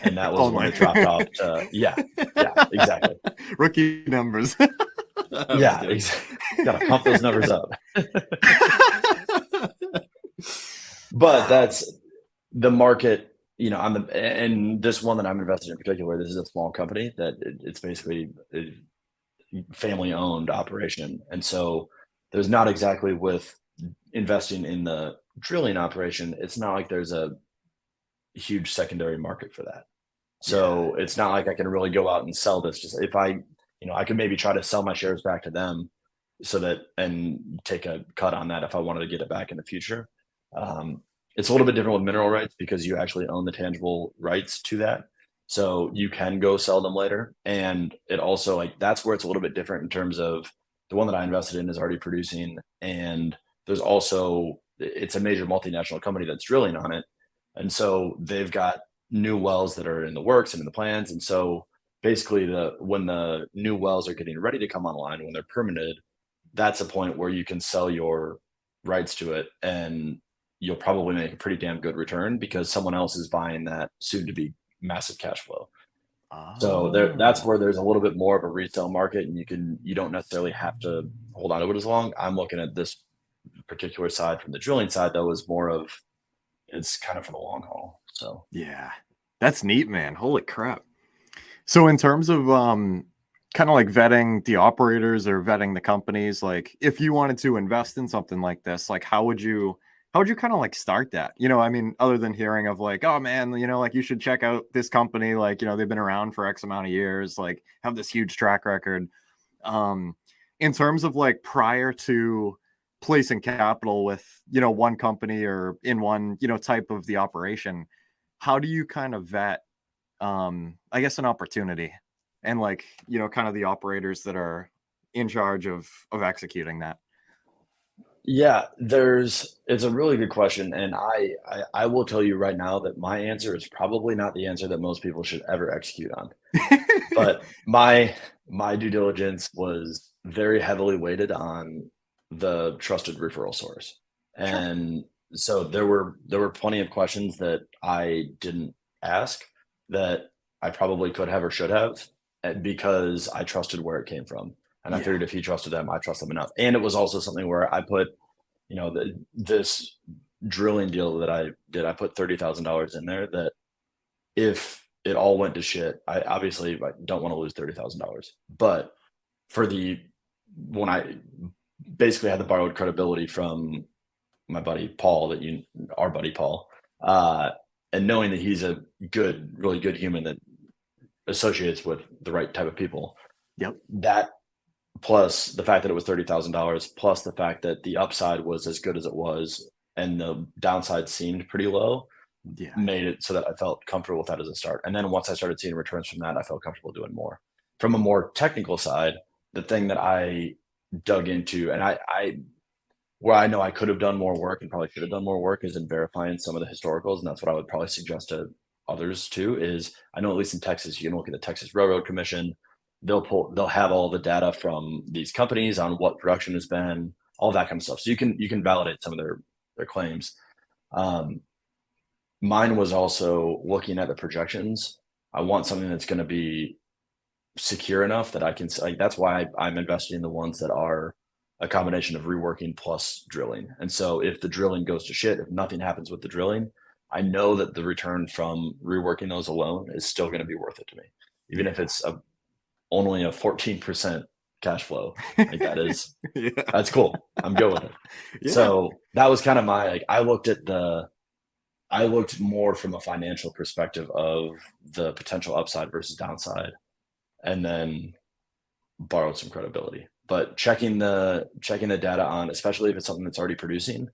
And that was when it dropped off to, yeah, exactly. Rookie numbers. Yeah, gotta pump those numbers up. But that's the market, and this one that I'm invested in particular, this is a small company that it's basically a family owned operation. And so there's not exactly with investing in the drilling operation, it's not like there's a huge secondary market for that. So it's not like I can really go out and sell this. Just if I could maybe try to sell my shares back to them so that, and take a cut on that if I wanted to get it back in the future. It's a little bit different with mineral rights because you actually own the tangible rights to that. So you can go sell them later. And it also, like, that's where it's a little bit different in terms of the one that I invested in is already producing. And there's also, it's a major multinational company that's drilling on it. And so they've got new wells that are in the works and in the plans. And so basically when the new wells are getting ready to come online, when they're permitted, that's a point where you can sell your rights to it and you'll probably make a pretty damn good return because someone else is buying that soon to be massive cash flow. So that's where there's a little bit more of a retail market, and you don't necessarily have to hold on to it as long. I'm looking at this particular side from the drilling side, though, is more of, it's kind of for the long haul. So yeah, that's neat, man. Holy crap. So in terms of kind of like vetting the operators or vetting the companies, like if you wanted to invest in something like this, like how would you kind of like start that? I mean, other than hearing of like, oh man, like you should check out this company, like, they've been around for X amount of years, like have this huge track record. In terms of like prior to placing capital with, one company or in one, type of the operation, how do you kind of vet, I guess, an opportunity and like, kind of the operators that are in charge of executing that? yeah, it's a really good question. And I will tell you right now that my answer is probably not the answer that most people should ever execute on. But my due diligence was very heavily weighted on the trusted referral source. And so there were plenty of questions that I didn't ask that I probably could have or should have, because I trusted where it came from. And I figured if he trusted them, I trust them enough. And it was also something where I put, this drilling deal that I did, I put $30,000 in there that if it all went to shit, I obviously don't want to lose $30,000. But when I basically had the borrowed credibility from my buddy Paul, our buddy Paul, and knowing that he's a really good human that associates with the right type of people. Yep. That plus the fact that it was $30,000, plus the fact that the upside was as good as it was and the downside seemed pretty low, made it so that I felt comfortable with that as a start. And then once I started seeing returns from that, I felt comfortable doing more. From a more technical side, the thing that I dug into, and where I know I could have done more work and probably should have done more work, is in verifying some of the historicals. And that's what I would probably suggest to others too, is I know at least in Texas, you can look at the Texas Railroad Commission. They'll have all the data from these companies on what production has been, all that kind of stuff. So you can validate some of their claims. Mine was also looking at the projections. I want something that's going to be secure enough that I can, like, that's why I'm investing in the ones that are a combination of reworking plus drilling. And so if the drilling goes to shit, if nothing happens with the drilling, I know that the return from reworking those alone is still going to be worth it to me, even if it's only a 14% cash flow. Like that is, that's cool. I'm good with it. Yeah. So that was kind of I looked more from a financial perspective of the potential upside versus downside. And then borrowed some credibility. But checking the data on, especially if it's something that's already producing,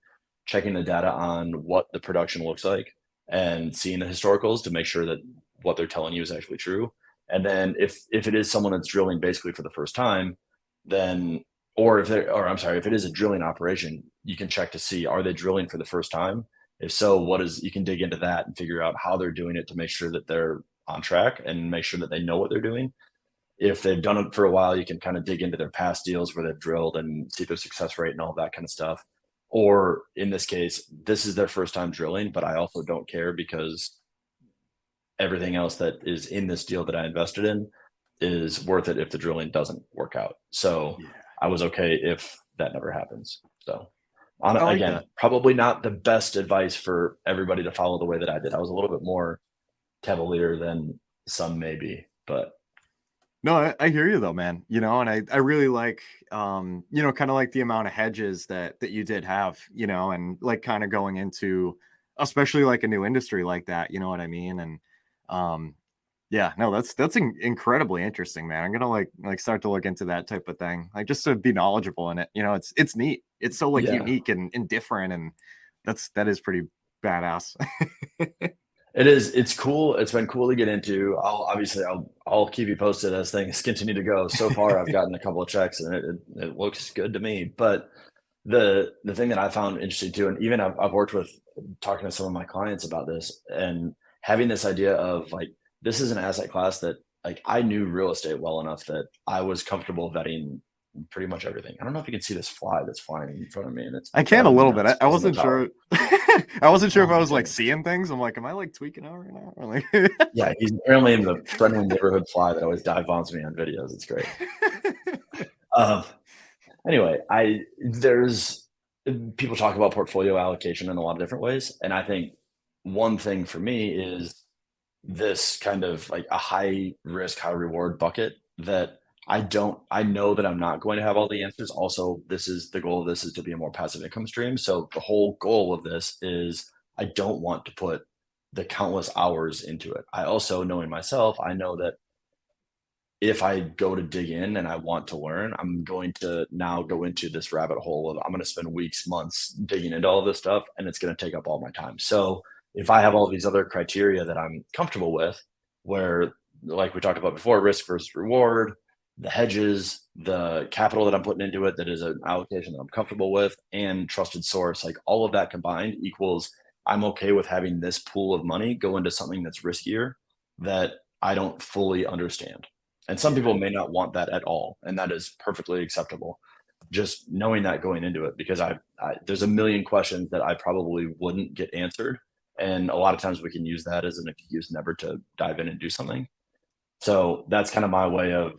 checking the data on what the production looks like and seeing the historicals to make sure that what they're telling you is actually true. And then if it is someone that's drilling basically for the first time, then if it is a drilling operation, you can check to see, are they drilling for the first time? If so, you can dig into that and figure out how they're doing it to make sure that they're on track and make sure that they know what they're doing. If they've done it for a while, you can kind of dig into their past deals where they've drilled and see their success rate and all that kind of stuff. Or in this case, this is their first time drilling, but I also don't care because everything else that is in this deal that I invested in is worth it if the drilling doesn't work out. So I was okay if that never happens. So probably not the best advice for everybody to follow the way that I did. I was a little bit more cavalier than some maybe, but no, I hear you though, man. And I really like, kind of like the amount of hedges that you did have, and like kind of going into, especially like a new industry like that, you know what I mean? And, that's incredibly interesting, man. I'm going to like start to look into that type of thing, like just to be knowledgeable in it. It's neat. It's so unique and different. And that is pretty badass. It is. It's cool. It's been cool to get into. I'll keep you posted as things continue to go. So far, I've gotten a couple of checks, and it looks good to me. But the thing that I found interesting too, and even I've worked with talking to some of my clients about this, and having this idea of like, this is an asset class that like I knew real estate well enough that I was comfortable vetting pretty much everything. I don't know if you can see this fly that's flying in front of me, and I can a little bit. I wasn't sure. I wasn't sure if I was like seeing things. I'm like, am I like tweaking out right now? Or like, yeah, he's apparently in the friendly neighborhood fly that always dive bombs me on videos. It's great. Anyway, there's people talk about portfolio allocation in a lot of different ways, and I think one thing for me is this kind of like a high risk, high reward bucket that I know that I'm not going to have all the answers. Also, the goal of this is to be a more passive income stream. So the whole goal of this is I don't want to put the countless hours into it. I also, knowing myself, I know that if I go to dig in and I want to learn, I'm going to now go into this rabbit hole of I'm going to spend weeks, months digging into all of this stuff, and it's going to take up all my time. So if I have all these other criteria that I'm comfortable with, where like we talked about before, risk versus reward, the hedges, the capital that I'm putting into it, that is an allocation that I'm comfortable with, and trusted source, like all of that combined equals I'm okay with having this pool of money go into something that's riskier that I don't fully understand. And some people may not want that at all, and that is perfectly acceptable. Just knowing that going into it, because there's a million questions that I probably wouldn't get answered. And a lot of times we can use that as an excuse never to dive in and do something. So that's kind of my way of,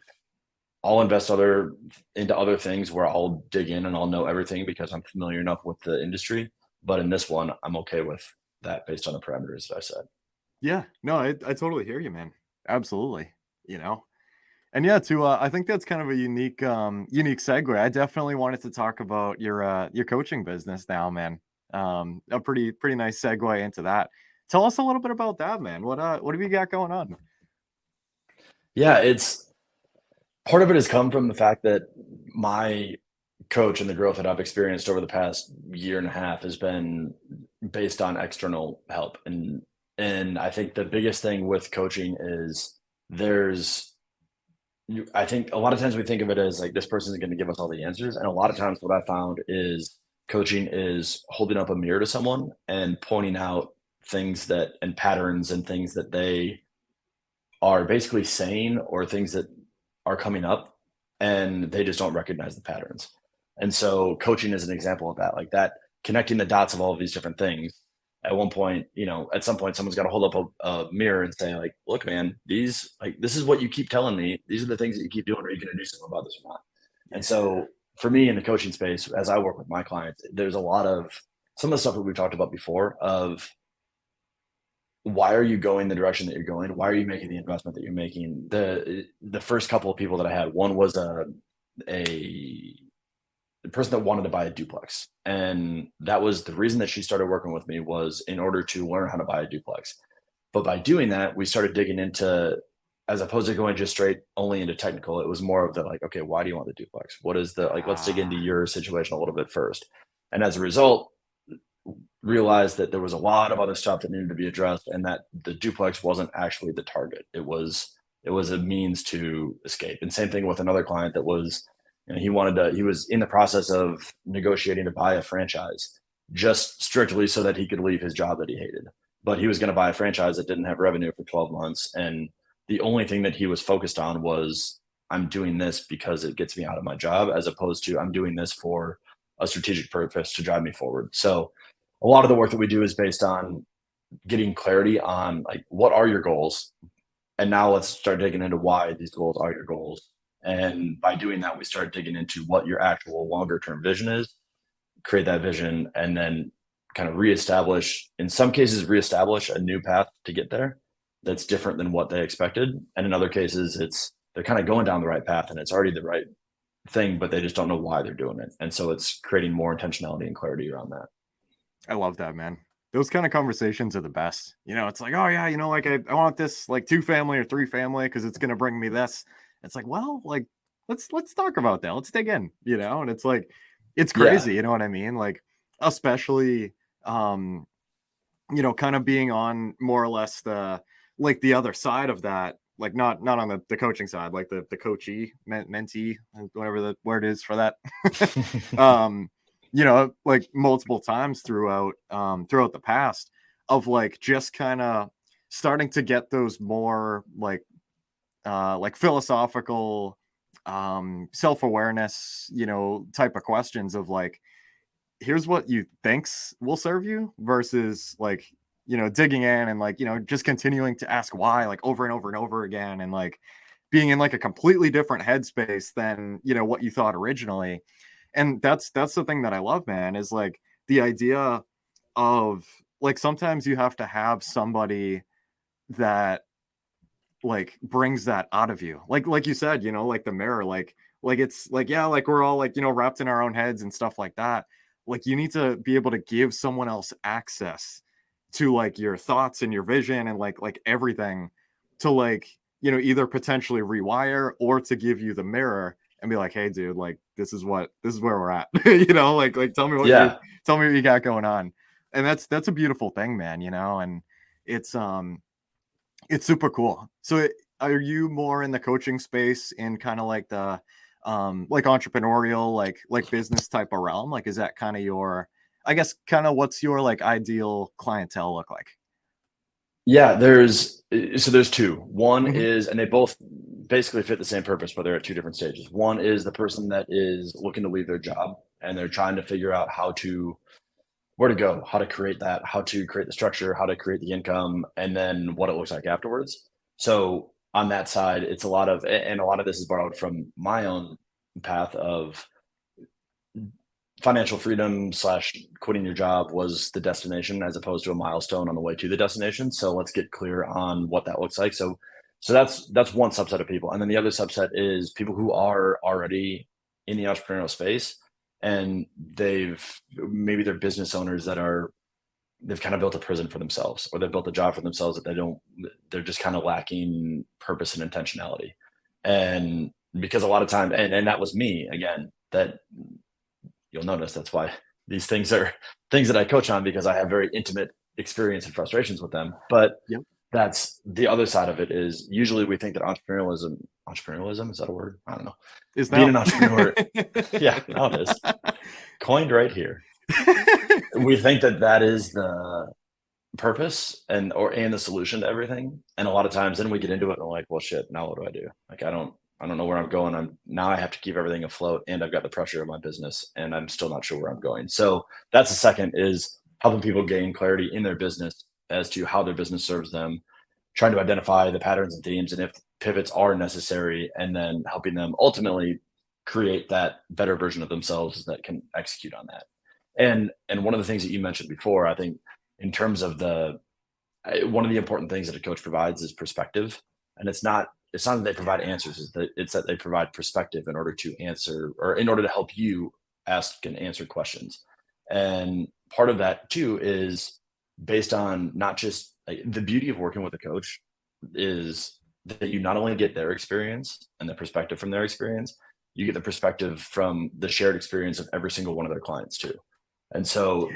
I'll invest into other things where I'll dig in and I'll know everything because I'm familiar enough with the industry. But in this one, I'm okay with that based on the parameters that I said. Yeah, no, I totally hear you, man. Absolutely. And yeah, I think that's kind of a unique segue. I definitely wanted to talk about your coaching business now, man. A pretty nice segue into that. Tell us a little bit about that, man. What have you got going on? Yeah, part of it has come from the fact that my coach and the growth that I've experienced over the past year and a half has been based on external help. And I think the biggest thing with coaching is I think a lot of times we think of it as like, this person is going to give us all the answers. And a lot of times what I found is coaching is holding up a mirror to someone and pointing out things and patterns and things that they are basically saying, or things that are coming up, and they just don't recognize the patterns. And so coaching is an example of that, like that, connecting the dots of all of these different things. At one point, at some point, someone's got to hold up a mirror and say, like, look, man, this is what you keep telling me. These are the things that you keep doing. Are you going to do something about this or not? And so for me in the coaching space, as I work with my clients, there's a lot of some of the stuff that we've talked about before of, why are you going the direction that you're going? Why are you making the investment that you're making? The first couple of people that I had, one was a person that wanted to buy a duplex. And that was the reason that she started working with me, was in order to learn how to buy a duplex. But by doing that, we started digging into as opposed to going just straight only into technical, it was more of the like, okay, why do you want the duplex? What is the, like, let's dig into your situation a little bit first. And as a result, realized that there was a lot of other stuff that needed to be addressed, and that the duplex wasn't actually the target. It was a means to escape. And same thing with another client that was, he was in the process of negotiating to buy a franchise just strictly so that he could leave his job that he hated. But he was going to buy a franchise that didn't have revenue for 12 months. And the only thing that he was focused on was, I'm doing this because it gets me out of my job, as opposed to I'm doing this for a strategic purpose to drive me forward. So a lot of the work that we do is based on getting clarity on, like, what are your goals? And now let's start digging into why these goals are your goals. And by doing that, we start digging into what your actual longer term vision is, create that vision, and then kind of reestablish, in some cases, reestablish a new path to get there that's different than what they expected. And in other cases, they're kind of going down the right path and it's already the right thing, but they just don't know why they're doing it. And so it's creating more intentionality and clarity around that. I love that, man. Those kind of conversations are the best. It's like, oh yeah, like I want this like 2-family or 3-family because it's going to bring me this. It's like, well, like, let's talk about that. Let's dig in, and it's like, it's crazy. You know what I mean? Like, especially, kind of being on more or less the other side of that, like not on the coaching side, like the coachee, mentee, whatever the word is for that. Like multiple times throughout the past, of like just kind of starting to get those more like philosophical, self-awareness, type of questions of like, here's what you thinks will serve you, versus like, digging in and like, just continuing to ask why, like over and over and over again, and like being in like a completely different headspace than, what you thought originally. And that's the thing that I love, man, is like the idea of like, sometimes you have to have somebody that like brings that out of you. Like you said, like the mirror, like it's like, yeah, like we're all like, wrapped in our own heads and stuff like that. Like you need to be able to give someone else access to like your thoughts and your vision and like everything, to like, either potentially rewire or to give you the mirror and be like, hey dude, like this is where we're at. Like tell me what you got going on. And that's a beautiful thing, man, and it's super cool. So are you more in the coaching space in kind of like the like entrepreneurial, like business type of realm? Like, is that kind of your, I guess, kind of what's your like ideal clientele look like? Yeah, there's two. One is, and they both basically fit the same purpose, but they're at two different stages. One is the person that is looking to leave their job and they're trying to figure out where to go, how to create that, how to create the structure, how to create the income, and then what it looks like afterwards. So on that side, it's a lot of this is borrowed from my own path of financial freedom / quitting your job was the destination as opposed to a milestone on the way to the destination. So let's get clear on what that looks like. So that's one subset of people. And then the other subset is people who are already in the entrepreneurial space, and maybe they're business owners they've kind of built a prison for themselves, or they've built a job for themselves that they're just kind of lacking purpose and intentionality. And because a lot of time, and that was me again, that you'll notice that's why these things are things that I coach on, because I have very intimate experience and frustrations with them. But that's the other side of it. Is usually we think that entrepreneurialism, is that a word? I don't know. Is being an entrepreneur? Yeah, now it is. Coined right here. We think that is the purpose and the solution to everything. And a lot of times then we get into it and we're like, well, shit, now what do I do? Like, I don't know where I'm going. Now I have to keep everything afloat, and I've got the pressure of my business, and I'm still not sure where I'm going. So that's the second, is helping people gain clarity in their business as to how their business serves them, trying to identify the patterns and themes, and if pivots are necessary, and then helping them ultimately create that better version of themselves that can execute on that. And one of the things that you mentioned before, I think in terms of one of the important things that a coach provides is perspective. And it's not that they provide answers, it's that they provide perspective in order to answer, or in order to help you ask and answer questions. And part of that too is based on not just, like, the beauty of working with a coach is that you not only get their experience and the perspective from their experience, you get the perspective from the shared experience of every single one of their clients too. And so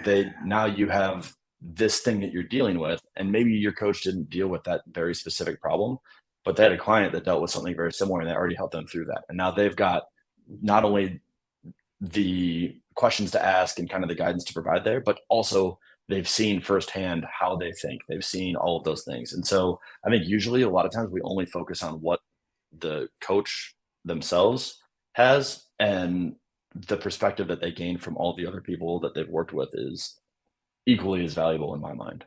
now you have this thing that you're dealing with, and maybe your coach didn't deal with that very specific problem, but they had a client that dealt with something very similar and that already helped them through that. And now they've got not only the questions to ask and kind of the guidance to provide there, but also they've seen firsthand how they think. They've seen all of those things. And so I think usually a lot of times we only focus on what the coach themselves has, and the perspective that they gain from all the other people that they've worked with is equally as valuable in my mind.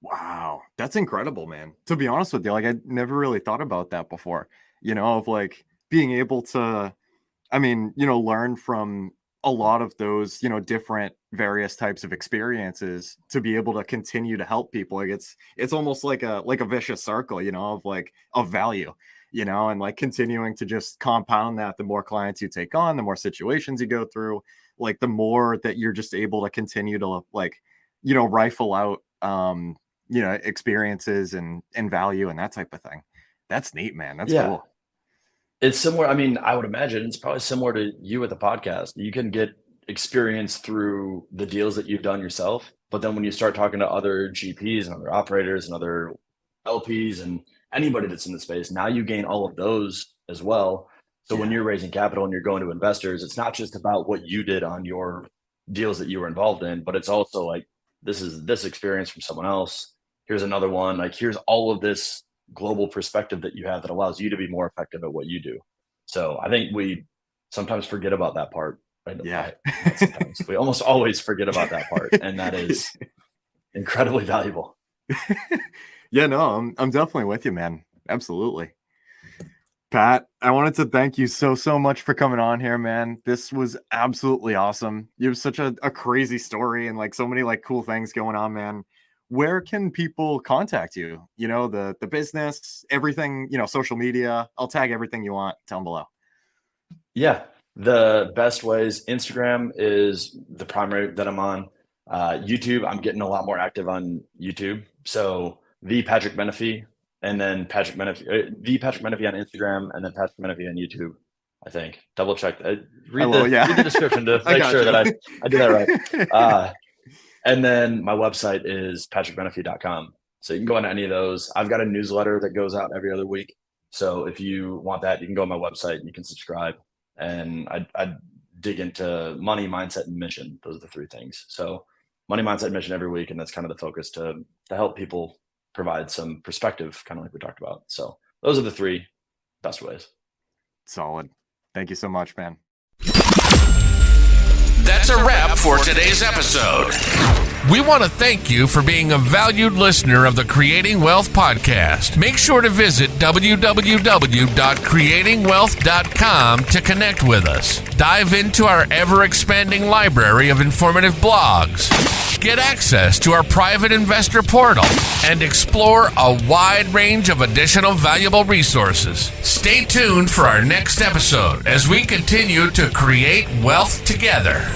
Wow, that's incredible, man. To be honest with you, like I never really thought about that before, of like being able to, learn from a lot of those, different various types of experiences to be able to continue to help people. Like it's almost like a vicious circle, of value, and like continuing to just compound that. The more clients you take on, the more situations you go through, like the more that you're just able to continue to rifle out, experiences and value and that type of thing. That's neat, man. That's cool. It's similar. I mean, I would imagine it's probably similar to you with the podcast. You can get experience through the deals that you've done yourself, but then when you start talking to other GPs and other operators and other LPs and anybody that's in the space, now you gain all of those as well. So when you're raising capital and you're going to investors, it's not just about what you did on your deals that you were involved in, but it's also like, this is this experience from someone else. Here's another one. Like, here's all of this global perspective that you have that allows you to be more effective at what you do. So I think we sometimes forget about that part. Right? Yeah. Sometimes. We almost always forget about that part. And that is incredibly valuable. Yeah, no, I'm definitely with you, man. Absolutely. Pat, I wanted to thank you so much for coming on here, man. This was absolutely awesome. You have such a crazy story and like so many like cool things going on, man. Where can people contact you? The business, everything, social media. I'll tag everything you want down below. Yeah. The best ways, Instagram is the primary that I'm on. YouTube, I'm getting a lot more active on YouTube. So the Patrick Menefee, and then Patrick Menefee, the Patrick Menefee on Instagram, and then Patrick Menefee on YouTube. I think. Double check. Read the description to make sure that I do that right. And then my website is patrickmenefee.com. So you can go into any of those. I've got a newsletter that goes out every other week. So if you want that, you can go on my website and you can subscribe. And I dig into money, mindset, and mission. Those are the three things. So money, mindset, mission every week. And that's kind of the focus to help people provide some perspective, kind of like we talked about. So those are the three best ways. Solid. Thank you so much, man. That's a wrap for today's episode. We want to thank you for being a valued listener of the Creating Wealth Podcast. Make sure to visit www.creatingwealth.com to connect with us. Dive into our ever-expanding library of informative blogs. Get access to our private investor portal and explore a wide range of additional valuable resources. Stay tuned for our next episode as we continue to create wealth together.